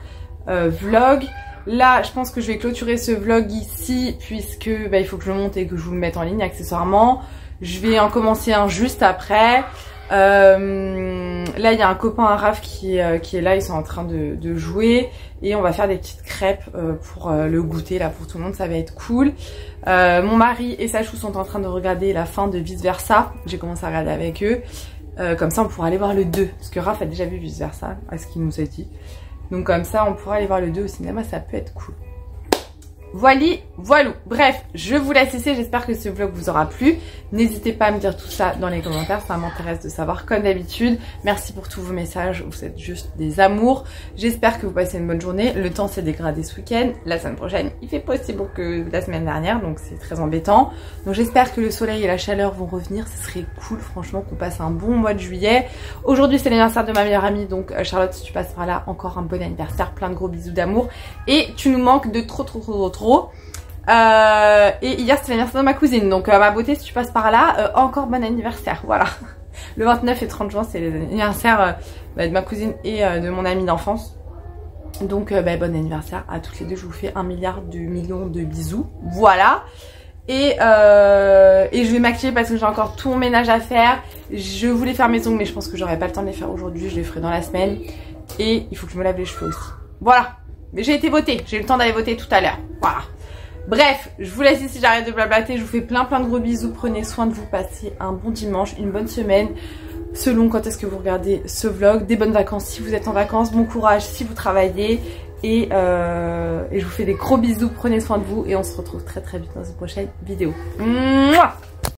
A: vlog. Là je pense que je vais clôturer ce vlog ici puisque il faut que je le monte et que je vous le mette en ligne accessoirement. Je vais en commencer un juste après. Là il y a un copain à Raph qui est là, ils sont en train de jouer et on va faire des petites crêpes pour le goûter là pour tout le monde, ça va être cool. Mon mari et Sachou sont en train de regarder la fin de Vice Versa, j'ai commencé à regarder avec eux. Comme ça on pourra aller voir le 2 parce que Raph a déjà vu Vice Versa à ce qu'il nous a dit. Donc comme ça on pourra aller voir le 2 au cinéma, ça peut être cool. Voilou. Bref, je vous laisse ici, j'espère que ce vlog vous aura plu. N'hésitez pas à me dire tout ça dans les commentaires, ça m'intéresse de savoir comme d'habitude. Merci pour tous vos messages, vous êtes juste des amours. J'espère que vous passez une bonne journée. Le temps s'est dégradé ce week-end, la semaine prochaine il fait pas aussi beau que la semaine dernière, donc c'est très embêtant. Donc j'espère que le soleil et la chaleur vont revenir, ce serait cool franchement qu'on passe un bon mois de juillet. Aujourd'hui c'est l'anniversaire de ma meilleure amie, donc Charlotte si tu passes par là, encore un bon anniversaire, plein de gros bisous d'amour. Et tu nous manques de trop. Et hier c'était l'anniversaire de ma cousine, donc ma beauté si tu passes par là, encore bon anniversaire, voilà. Le 29 et 30 juin c'est l'anniversaire de ma cousine et de mon amie d'enfance. Donc bon anniversaire à toutes les deux, je vous fais 1 milliard de millions de bisous, voilà. Et je vais maquiller parce que j'ai encore tout mon ménage à faire. Je voulais faire mes ongles mais je pense que j'aurai pas le temps de les faire aujourd'hui, je les ferai dans la semaine. Et il faut que je me lave les cheveux aussi, voilà. Mais j'ai été votée, j'ai eu le temps d'aller voter tout à l'heure, voilà. Bref, je vous laisse ici, j'arrête de blablater, je vous fais plein de gros bisous, prenez soin de vous, passez un bon dimanche, une bonne semaine, selon quand est-ce que vous regardez ce vlog, des bonnes vacances si vous êtes en vacances, bon courage si vous travaillez, et je vous fais des gros bisous, prenez soin de vous, et on se retrouve très vite dans une prochaine vidéo. Mouah.